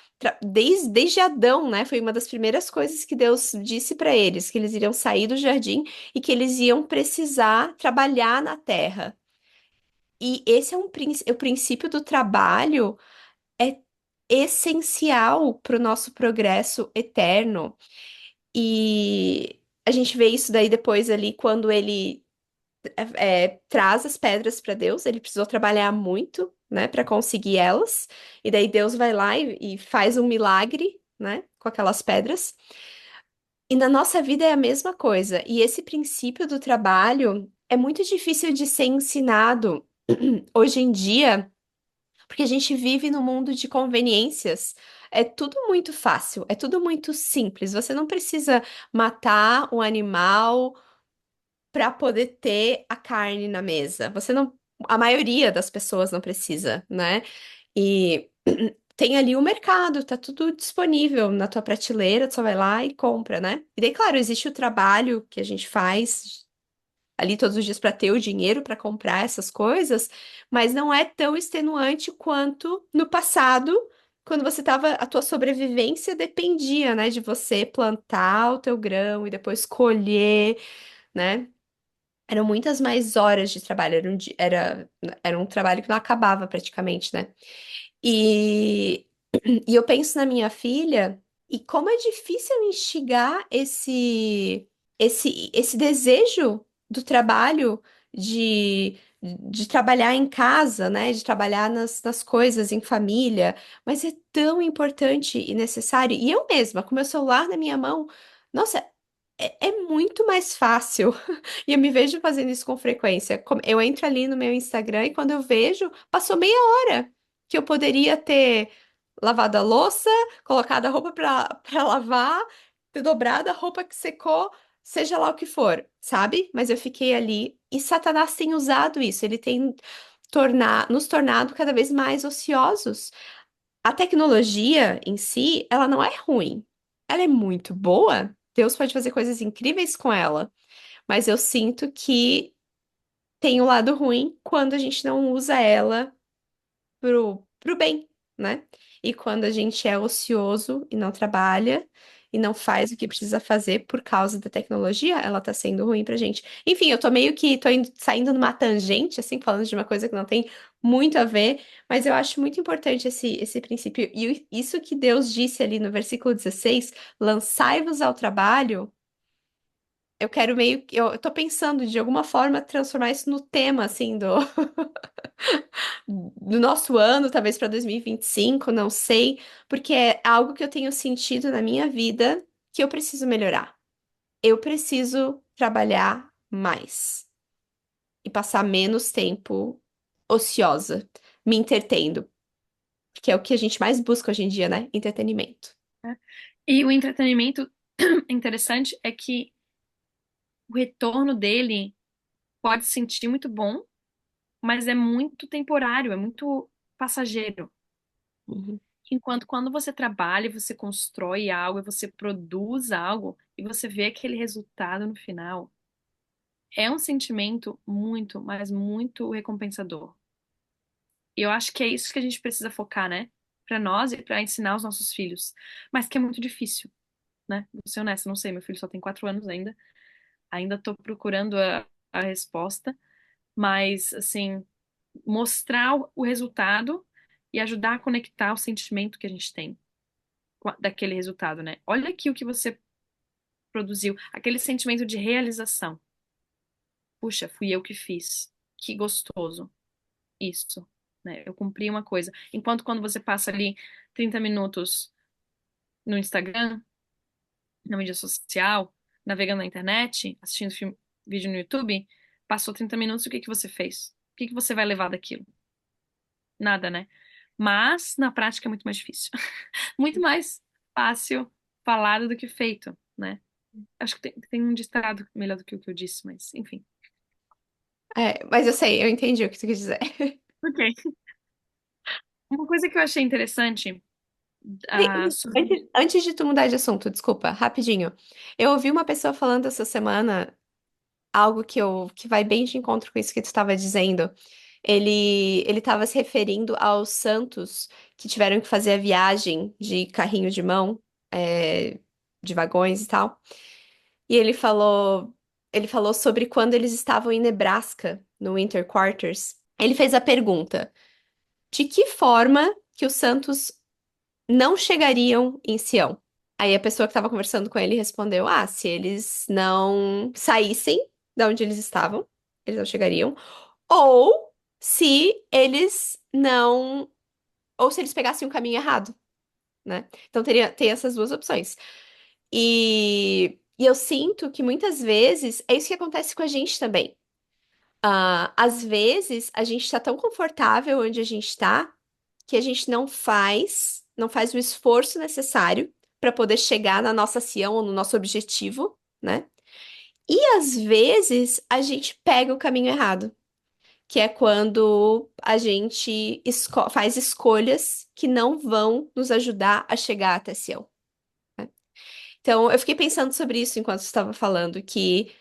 Desde Adão, né? Foi uma das primeiras coisas que Deus disse para eles, que eles iriam sair do jardim e que eles iam precisar trabalhar na terra. E esse é o princípio do trabalho é essencial para o nosso progresso eterno. E a gente vê isso daí depois ali quando ele traz as pedras para Deus. Ele precisou trabalhar muito, né, para conseguir elas. E daí Deus vai lá e faz um milagre, né, com aquelas pedras. E na nossa vida é a mesma coisa. E esse princípio do trabalho é muito difícil de ser ensinado hoje em dia. Porque a gente vive num mundo de conveniências. É tudo muito fácil, é tudo muito simples. Você não precisa matar um animal para poder ter a carne na mesa. Você não, a maioria das pessoas não precisa, né? E tem ali o mercado, tá tudo disponível na tua prateleira, tu só vai lá e compra, né? E daí, claro, existe o trabalho que a gente faz ali todos os dias para ter o dinheiro para comprar essas coisas, mas não é tão extenuante quanto no passado, quando você tava, a tua sobrevivência dependia, né, de você plantar o teu grão e depois colher, né? Eram muitas mais horas de trabalho, era um trabalho que não acabava praticamente, né? E, e eu penso na minha filha e como é difícil instigar esse desejo do trabalho de trabalhar em casa, né? De trabalhar nas coisas em família, mas é tão importante e necessário. E eu mesma, com meu celular na minha mão, nossa, é muito mais fácil. E eu me vejo fazendo isso com frequência. Eu entro ali no meu Instagram e quando eu vejo, passou meia hora que eu poderia ter lavado a louça, colocado a roupa para lavar, ter dobrado a roupa que secou. seja lá o que for, sabe? Mas eu fiquei ali e Satanás tem usado isso, ele tem nos tornado cada vez mais ociosos. A tecnologia em si, ela não é ruim. Ela é muito boa. Deus pode fazer coisas incríveis com ela, mas eu sinto que tem o lado ruim quando a gente não usa ela pro bem, né? E quando a gente é ocioso e não trabalha e não faz o que precisa fazer por causa da tecnologia, ela tá sendo ruim pra gente. Enfim, eu tô meio que saindo numa tangente, assim, falando de uma coisa que não tem muito a ver, mas eu acho muito importante esse princípio. E isso que Deus disse ali no versículo 16, lançai-vos ao trabalho. Eu quero meio, eu tô pensando de alguma forma transformar isso no tema, assim, do nosso ano, talvez para 2025, não sei, porque é algo que eu tenho sentido na minha vida que eu preciso melhorar. Eu preciso trabalhar mais e passar menos tempo ociosa, me entretendo, que é o que a gente mais busca hoje em dia, né? Entretenimento. Né? E o entretenimento interessante é que o retorno dele pode se sentir muito bom, mas é muito temporário, é muito passageiro. Uhum. Enquanto quando você trabalha, e você constrói algo, e você produz algo, e você vê aquele resultado no final, é um sentimento muito, mas muito recompensador. E eu acho que é isso que a gente precisa focar, né? Pra nós e pra ensinar os nossos filhos. Mas que é muito difícil, né? Vou ser honesta, não sei, meu filho só tem 4 anos ainda. Ainda tô procurando a resposta. Mas, assim, mostrar o resultado e ajudar a conectar o sentimento que a gente tem daquele resultado, né? Olha aqui o que você produziu, aquele sentimento de realização. Puxa, fui eu que fiz. Que gostoso. Isso, né? Eu cumpri uma coisa. Enquanto quando você passa ali 30 minutos no Instagram, na mídia social, navegando na internet, assistindo vídeo no YouTube, passou 30 minutos, o que que você fez? O que que você vai levar daquilo? Nada, né? Mas na prática é muito mais difícil. Muito mais fácil falado do que feito, né? Acho que tem um ditado melhor do que o que eu disse, mas enfim. É, mas eu sei, eu entendi o que tu quis dizer. Ok. Uma coisa que eu achei interessante sobre. Antes de tu mudar de assunto, desculpa, rapidinho. Eu ouvi uma pessoa falando essa semana algo que vai bem de encontro com isso que tu estava dizendo. Ele estava se referindo aos santos que tiveram que fazer a viagem de carrinho de mão, é, de vagões e tal. E ele falou sobre quando eles estavam em Nebraska, no Winter Quarters. Ele fez a pergunta: de que forma que os santos não chegariam em Sião? Aí a pessoa que estava conversando com ele respondeu: ah, se eles não saíssem de onde eles estavam, eles não chegariam. Ou se eles não. Ou se eles pegassem o caminho errado, né? Então tem essas duas opções. E eu sinto que muitas vezes é isso que acontece com a gente também. Ah, às vezes a gente está tão confortável onde a gente está que a gente não faz o esforço necessário para poder chegar na nossa Sião ou no nosso objetivo, né? E às vezes a gente pega o caminho errado, que é quando a gente faz escolhas que não vão nos ajudar a chegar até Sião, né? Então, eu fiquei pensando sobre isso enquanto você estava falando, que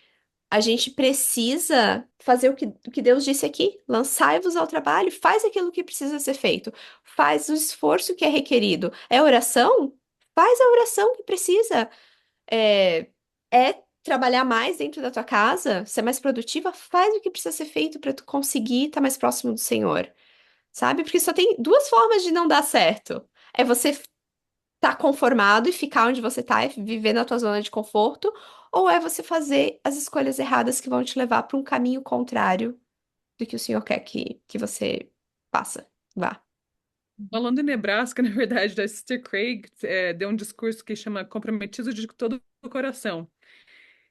a gente precisa fazer o que Deus disse aqui: lançai-vos ao trabalho, faz aquilo que precisa ser feito, faz o esforço que é requerido. É oração? Faz a oração que precisa. É, é trabalhar mais dentro da tua casa, ser mais produtiva? Faz o que precisa ser feito para tu conseguir estar mais próximo do Senhor, sabe? Porque só tem duas formas de não dar certo. É você estar conformado e ficar onde você tá e viver na tua zona de conforto, ou é você fazer as escolhas erradas que vão te levar para um caminho contrário do que o Senhor quer que você faça. Vá. Falando em Nebraska, na verdade, a Sister Craig deu um discurso que chama Comprometido de Todo o Coração.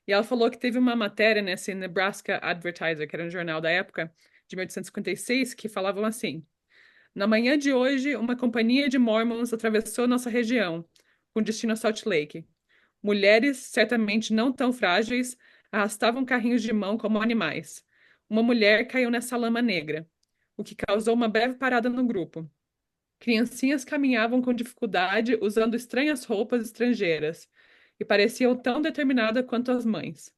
E ela falou que teve uma matéria nesse Nebraska Advertiser, que era um jornal da época, de 1856, que falavam assim: na manhã de hoje, uma companhia de Mormons atravessou nossa região, com destino a Salt Lake. Mulheres, certamente não tão frágeis, arrastavam carrinhos de mão como animais. Uma mulher caiu nessa lama negra, o que causou uma breve parada no grupo. Criancinhas caminhavam com dificuldade usando estranhas roupas estrangeiras e pareciam tão determinadas quanto as mães.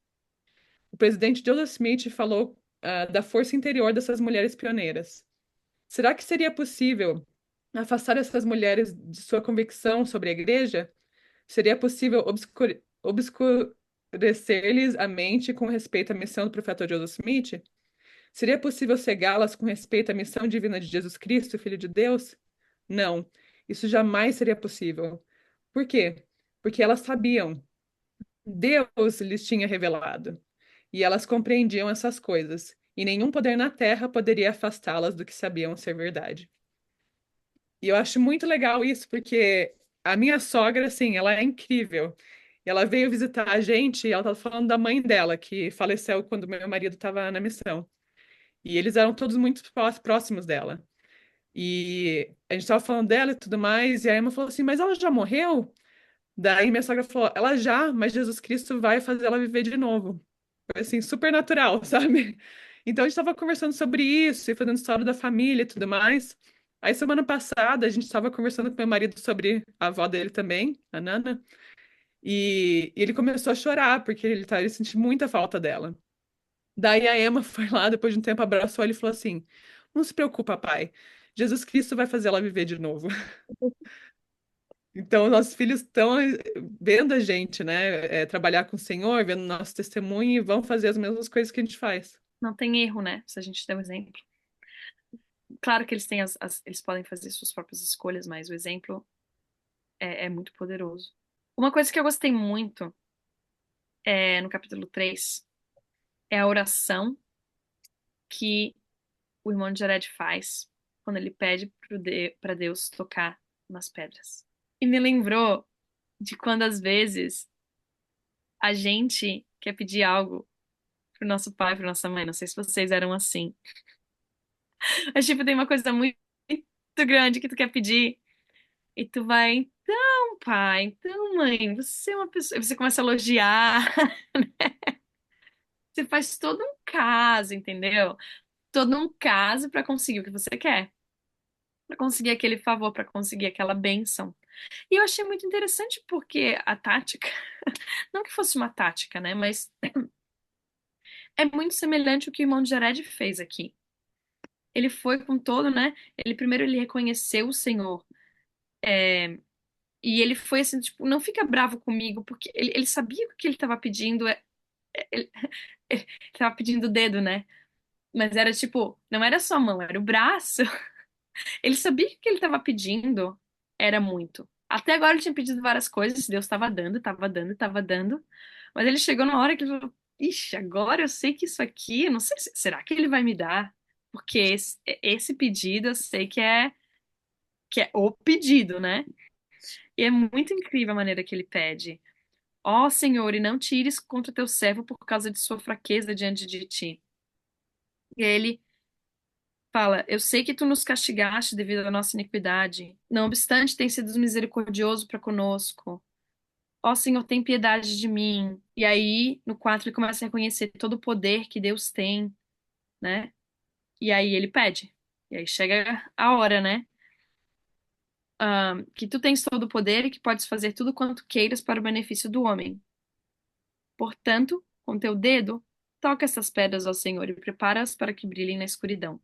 O presidente Joseph Smith falou, da força interior dessas mulheres pioneiras. Será que seria possível afastar essas mulheres de sua convicção sobre a igreja? Seria possível obscurecer-lhes a mente com respeito à missão do profeta Joseph Smith? Seria possível cegá-las com respeito à missão divina de Jesus Cristo, Filho de Deus? Não, isso jamais seria possível. Por quê? Porque elas sabiam, Deus lhes tinha revelado, e elas compreendiam essas coisas, e nenhum poder na terra poderia afastá-las do que sabiam ser verdade. E eu acho muito legal isso, porque a minha sogra, assim, ela é incrível. E ela veio visitar a gente e ela estava falando da mãe dela, que faleceu quando meu marido estava na missão. E eles eram todos muito próximos dela. E a gente estava falando dela e tudo mais, e a Emma falou assim, mas ela já morreu? Daí minha sogra falou, ela já, mas Jesus Cristo vai fazer ela viver de novo. Foi assim, super natural, sabe? Então a gente estava conversando sobre isso e fazendo história da família e tudo mais. Aí semana passada a gente estava conversando com meu marido sobre a avó dele também, a Nana, e ele começou a chorar porque ele sentiu muita falta dela. Daí a Emma foi lá, depois de um tempo abraçou ele e falou assim: Não se preocupa, pai. Jesus Cristo vai fazer ela viver de novo. Então, nossos filhos estão vendo a gente, né? Trabalhar com o Senhor, vendo nosso testemunho e vão fazer as mesmas coisas que a gente faz. Não tem erro, né? Se a gente der um exemplo. Claro que eles têm eles podem fazer suas próprias escolhas, mas o exemplo é muito poderoso. Uma coisa que eu gostei muito no capítulo 3 é a oração que o irmão de Jared faz quando ele pede para Deus tocar nas pedras. E me lembrou de quando às vezes a gente quer pedir algo pro nosso pai, pra nossa mãe. Não sei se vocês eram assim. Mas tipo, tem uma coisa muito grande que tu quer pedir e tu vai, então, pai, então, mãe, você é uma pessoa. E você começa a elogiar. Você faz todo um caso, entendeu? Todo um caso pra conseguir o que você quer. Pra conseguir aquele favor, pra conseguir aquela bênção. E eu achei muito interessante porque a tática, não que fosse uma tática, né? Mas é muito semelhante ao que o irmão de Jared fez aqui. Ele foi com todo, né? Ele reconheceu o Senhor. E ele foi assim, tipo, não fica bravo comigo, porque ele sabia que o que ele estava pedindo ele, ele tava pedindo o dedo, né? Mas era tipo, não era só a mão, era o braço. Ele sabia que o que ele estava pedindo era muito. Até agora ele tinha pedido várias coisas, Deus estava dando, estava dando, estava dando. Mas ele chegou na hora que ele falou: Ixi, agora eu sei que isso aqui, eu não sei, será que ele vai me dar? Porque esse pedido eu sei que é o pedido, né? E é muito incrível a maneira que ele pede. Ó Senhor, e não tires contra teu servo por causa de sua fraqueza diante de ti. E aí ele fala: Eu sei que tu nos castigaste devido à nossa iniquidade. Não obstante, tem sido misericordioso para conosco. Ó Senhor, tem piedade de mim. E aí, no 4 ele começa a reconhecer todo o poder que Deus tem, né? E aí ele pede. E aí chega a hora, né? Que tu tens todo o poder e que podes fazer tudo quanto queiras para o benefício do homem. Portanto, com teu dedo, toca essas pedras ao Senhor e prepara-as para que brilhem na escuridão.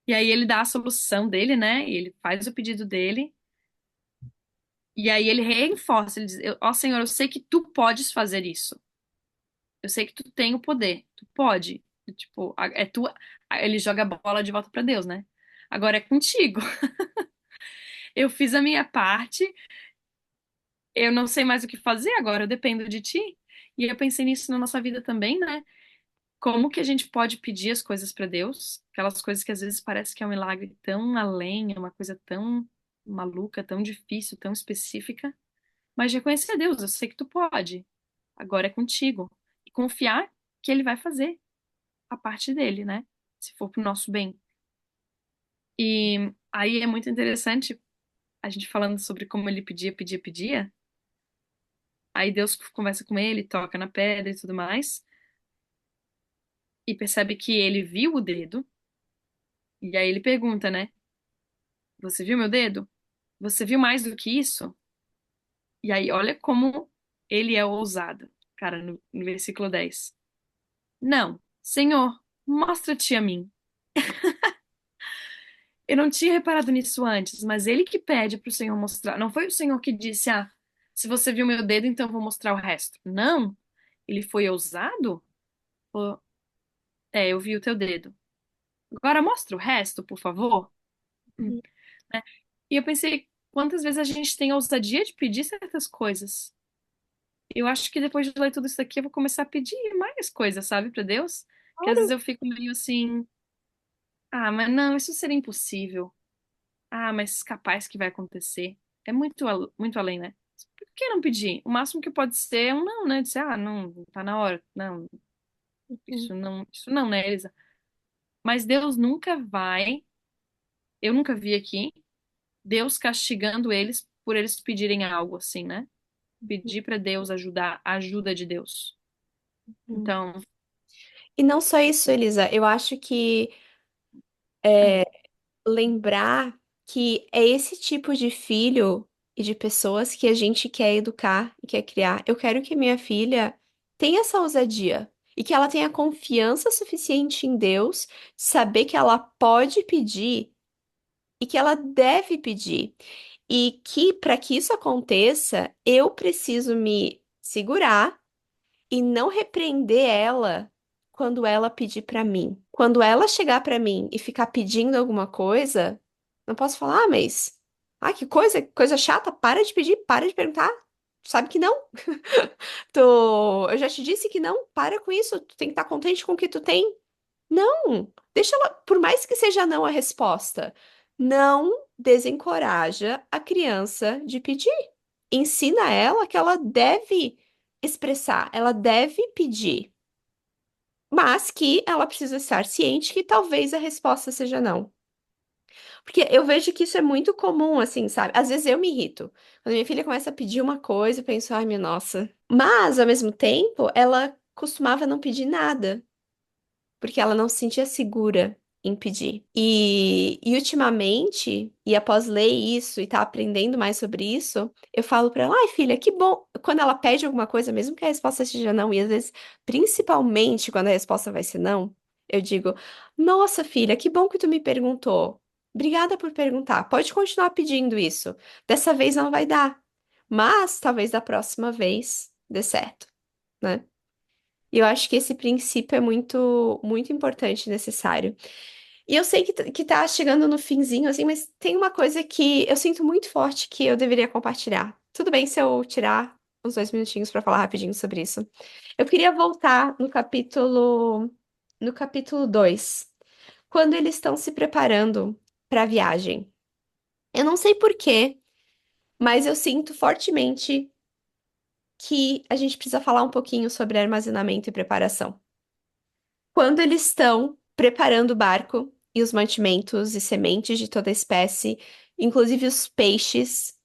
E aí ele dá a solução dele, né? E ele faz o pedido dele. E aí ele reforça, ele diz: Ó Senhor, eu sei que tu podes fazer isso. Eu sei que tu tem o poder. Tu pode. Tipo, é tua. Ele joga a bola de volta para Deus, né? Agora é contigo. Eu fiz a minha parte. Eu não sei mais o que fazer agora. Eu dependo de ti. E eu pensei nisso na nossa vida também, né? Como que a gente pode pedir as coisas para Deus? Aquelas coisas que às vezes parece que é um milagre tão além, é uma coisa tão maluca, tão difícil, tão específica. Mas reconhecer a Deus, eu sei que tu pode. Agora é contigo. E confiar que Ele vai fazer a parte dele, né? Se for pro nosso bem. E aí é muito interessante a gente falando sobre como ele pedia, pedia, pedia. Aí Deus conversa com ele, toca na pedra e tudo mais, e percebe que ele viu o dedo, e aí ele pergunta, né? Você viu meu dedo? Você viu mais do que isso? E aí, olha como ele é ousado, cara, no versículo 10. Não, Senhor, mostra-te a mim. Eu não tinha reparado nisso antes, mas ele que pede para o Senhor mostrar. Não foi o Senhor que disse, ah, se você viu meu dedo, então eu vou mostrar o resto. Não, ele foi ousado. Falou, é, eu vi o teu dedo. Agora mostra o resto, por favor. Uhum. Né? E eu pensei, quantas vezes a gente tem a ousadia de pedir certas coisas? Eu acho que depois de ler tudo isso daqui, eu vou começar a pedir mais coisas, sabe, para Deus? Que às vezes Claro. eu fico meio assim, ah, mas não, isso seria impossível. Ah, mas capaz que vai acontecer. É muito, muito além, né? Por que não pedir? O máximo que pode ser é um não, né? Dizer, ah, não, tá na hora. Não, Uhum. isso não, né, Elisa? Mas Deus nunca vai, eu nunca vi aqui, Deus castigando eles por eles pedirem algo assim, né? Pedir pra Deus ajudar, a ajuda de Deus. Uhum. Então, E não só isso, Elisa, eu acho que lembrar que é esse tipo de filho e de pessoas que a gente quer educar e quer criar. Eu quero que minha filha tenha essa ousadia e que ela tenha confiança suficiente em Deus, saber que ela pode pedir e que ela deve pedir. E que para que isso aconteça, eu preciso me segurar e não repreender ela quando ela pedir pra mim. Quando ela chegar pra mim e ficar pedindo alguma coisa, não posso falar, ah, mas que coisa chata, para de pedir, para de perguntar. Tu sabe que não? Tu, eu já te disse que não, para com isso, tu tem que estar contente com o que tu tem. Não, deixa ela, por mais que seja não a resposta, não desencoraja a criança de pedir. Ensina ela que ela deve expressar, ela deve pedir, mas que ela precisa estar ciente que talvez a resposta seja não. Porque eu vejo que isso é muito comum, assim, sabe? Às vezes eu me irrito. Quando minha filha começa a pedir uma coisa, eu penso, ai, minha nossa. Mas, ao mesmo tempo, ela costumava não pedir nada porque ela não se sentia segura em pedir. E ultimamente, e após ler isso e tá aprendendo mais sobre isso, eu falo pra ela, ai, filha, que bom. Quando ela pede alguma coisa, mesmo que a resposta seja não, e às vezes, principalmente quando a resposta vai ser não, eu digo, nossa, filha, que bom que tu me perguntou. Obrigada por perguntar. Pode continuar pedindo isso. Dessa vez não vai dar, mas talvez da próxima vez dê certo, né? E eu acho que esse princípio é muito, muito importante e necessário. E eu sei que tá chegando no finzinho, assim, mas tem uma coisa que eu sinto muito forte que eu deveria compartilhar. Tudo bem se eu tirar uns 2 minutinhos para falar rapidinho sobre isso. Eu queria voltar no capítulo 2, quando eles estão se preparando para a viagem. Eu não sei por quê, mas eu sinto fortemente que a gente precisa falar um pouquinho sobre armazenamento e preparação. Quando eles estão preparando o barco e os mantimentos e sementes de toda espécie, inclusive os peixes,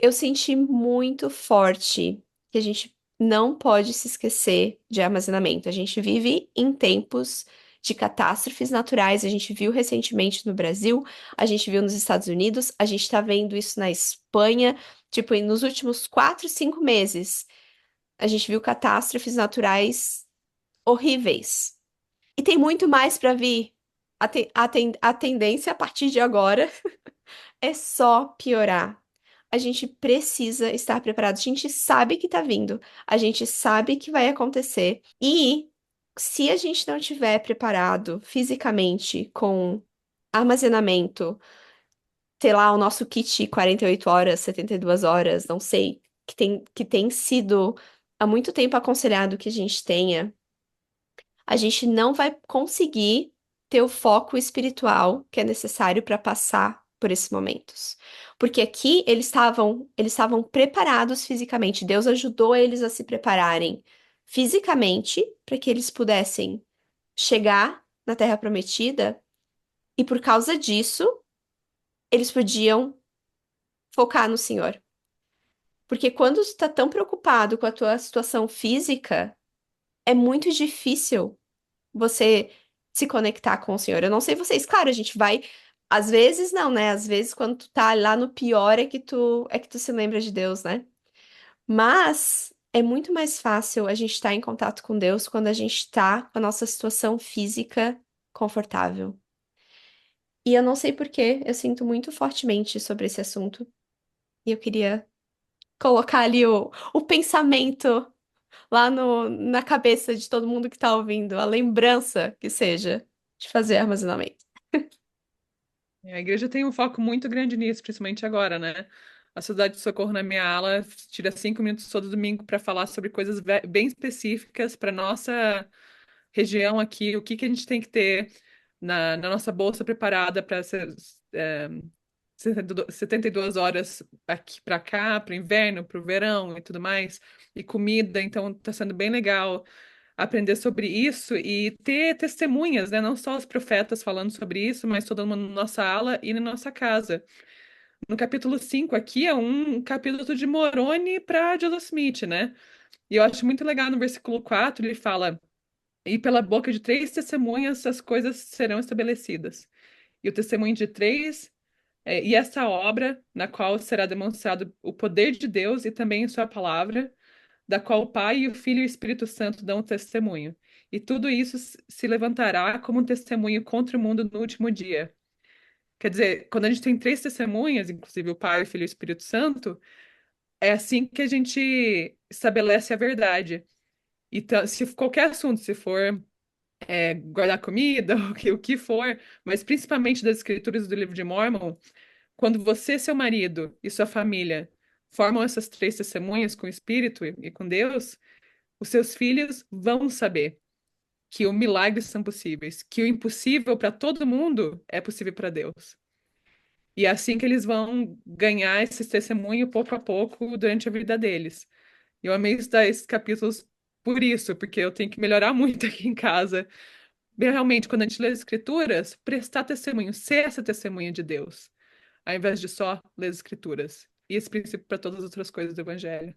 eu senti muito forte que a gente não pode se esquecer de armazenamento. A gente vive em tempos de catástrofes naturais, a gente viu recentemente no Brasil, a gente viu nos Estados Unidos, a gente está vendo isso na Espanha, tipo, nos últimos 4, 5 meses, a gente viu catástrofes naturais horríveis. E tem muito mais para vir. A tendência a partir de agora é só piorar. A gente precisa estar preparado. A gente sabe que tá vindo. A gente sabe que vai acontecer. E se a gente não tiver preparado fisicamente com armazenamento, sei lá, o nosso kit 48 horas, 72 horas, não sei, que tem sido há muito tempo aconselhado que a gente tenha, a gente não vai conseguir ter o foco espiritual que é necessário para passar por esses momentos. Porque aqui eles estavam preparados fisicamente. Deus ajudou eles a se prepararem fisicamente para que eles pudessem chegar na Terra Prometida e por causa disso eles podiam focar no Senhor. Porque quando tu tá tão preocupado com a tua situação física, é muito difícil você se conectar com o Senhor. Eu não sei vocês, claro, a gente vai, às vezes não, né? Às vezes quando tu tá lá no pior é que tu se lembra de Deus, né? Mas é muito mais fácil a gente estar em contato com Deus quando a gente está com a nossa situação física confortável. E eu não sei por quê, eu sinto muito fortemente sobre esse assunto. E eu queria colocar ali o pensamento lá na cabeça de todo mundo que tá ouvindo, a lembrança que seja de fazer armazenamento. A igreja tem um foco muito grande nisso, principalmente agora, né? A Sociedade de Socorro na minha ala tira 5 minutos todo domingo para falar sobre coisas bem específicas para nossa região aqui, o que que a gente tem que ter na nossa bolsa preparada para 72 horas aqui para cá, para o inverno, para o verão e tudo mais, e comida. Então, está sendo bem legal aprender sobre isso e ter testemunhas, né? Não só os profetas falando sobre isso, mas todo mundo na nossa ala e na nossa casa. No capítulo 5 aqui é um capítulo de Moroni para Joseph Smith, né? E eu acho muito legal no versículo 4 ele fala: E pela boca de 3 testemunhas as coisas serão estabelecidas. E o testemunho de três e essa obra, na qual será demonstrado o poder de Deus e também sua palavra, da qual o Pai e o Filho e o Espírito Santo dão testemunho. E tudo isso se levantará como um testemunho contra o mundo no último dia. Quer dizer, quando a gente tem 3 testemunhas, inclusive o Pai, o Filho e o Espírito Santo, é assim que a gente estabelece a verdade. Então, se qualquer assunto, se for guardar comida, o que for, mas principalmente das escrituras do livro de Mórmon, quando você, seu marido e sua família formam essas 3 testemunhas com o Espírito e com Deus, os seus filhos vão saber que os milagres são possíveis, que o impossível para todo mundo é possível para Deus. E é assim que eles vão ganhar esse testemunho pouco a pouco durante a vida deles. E eu amei estudar esses capítulos por isso, porque eu tenho que melhorar muito aqui em casa. Bem, realmente, quando a gente lê as Escrituras, prestar testemunho, ser essa testemunha de Deus, ao invés de só ler as Escrituras. E esse princípio para todas as outras coisas do Evangelho.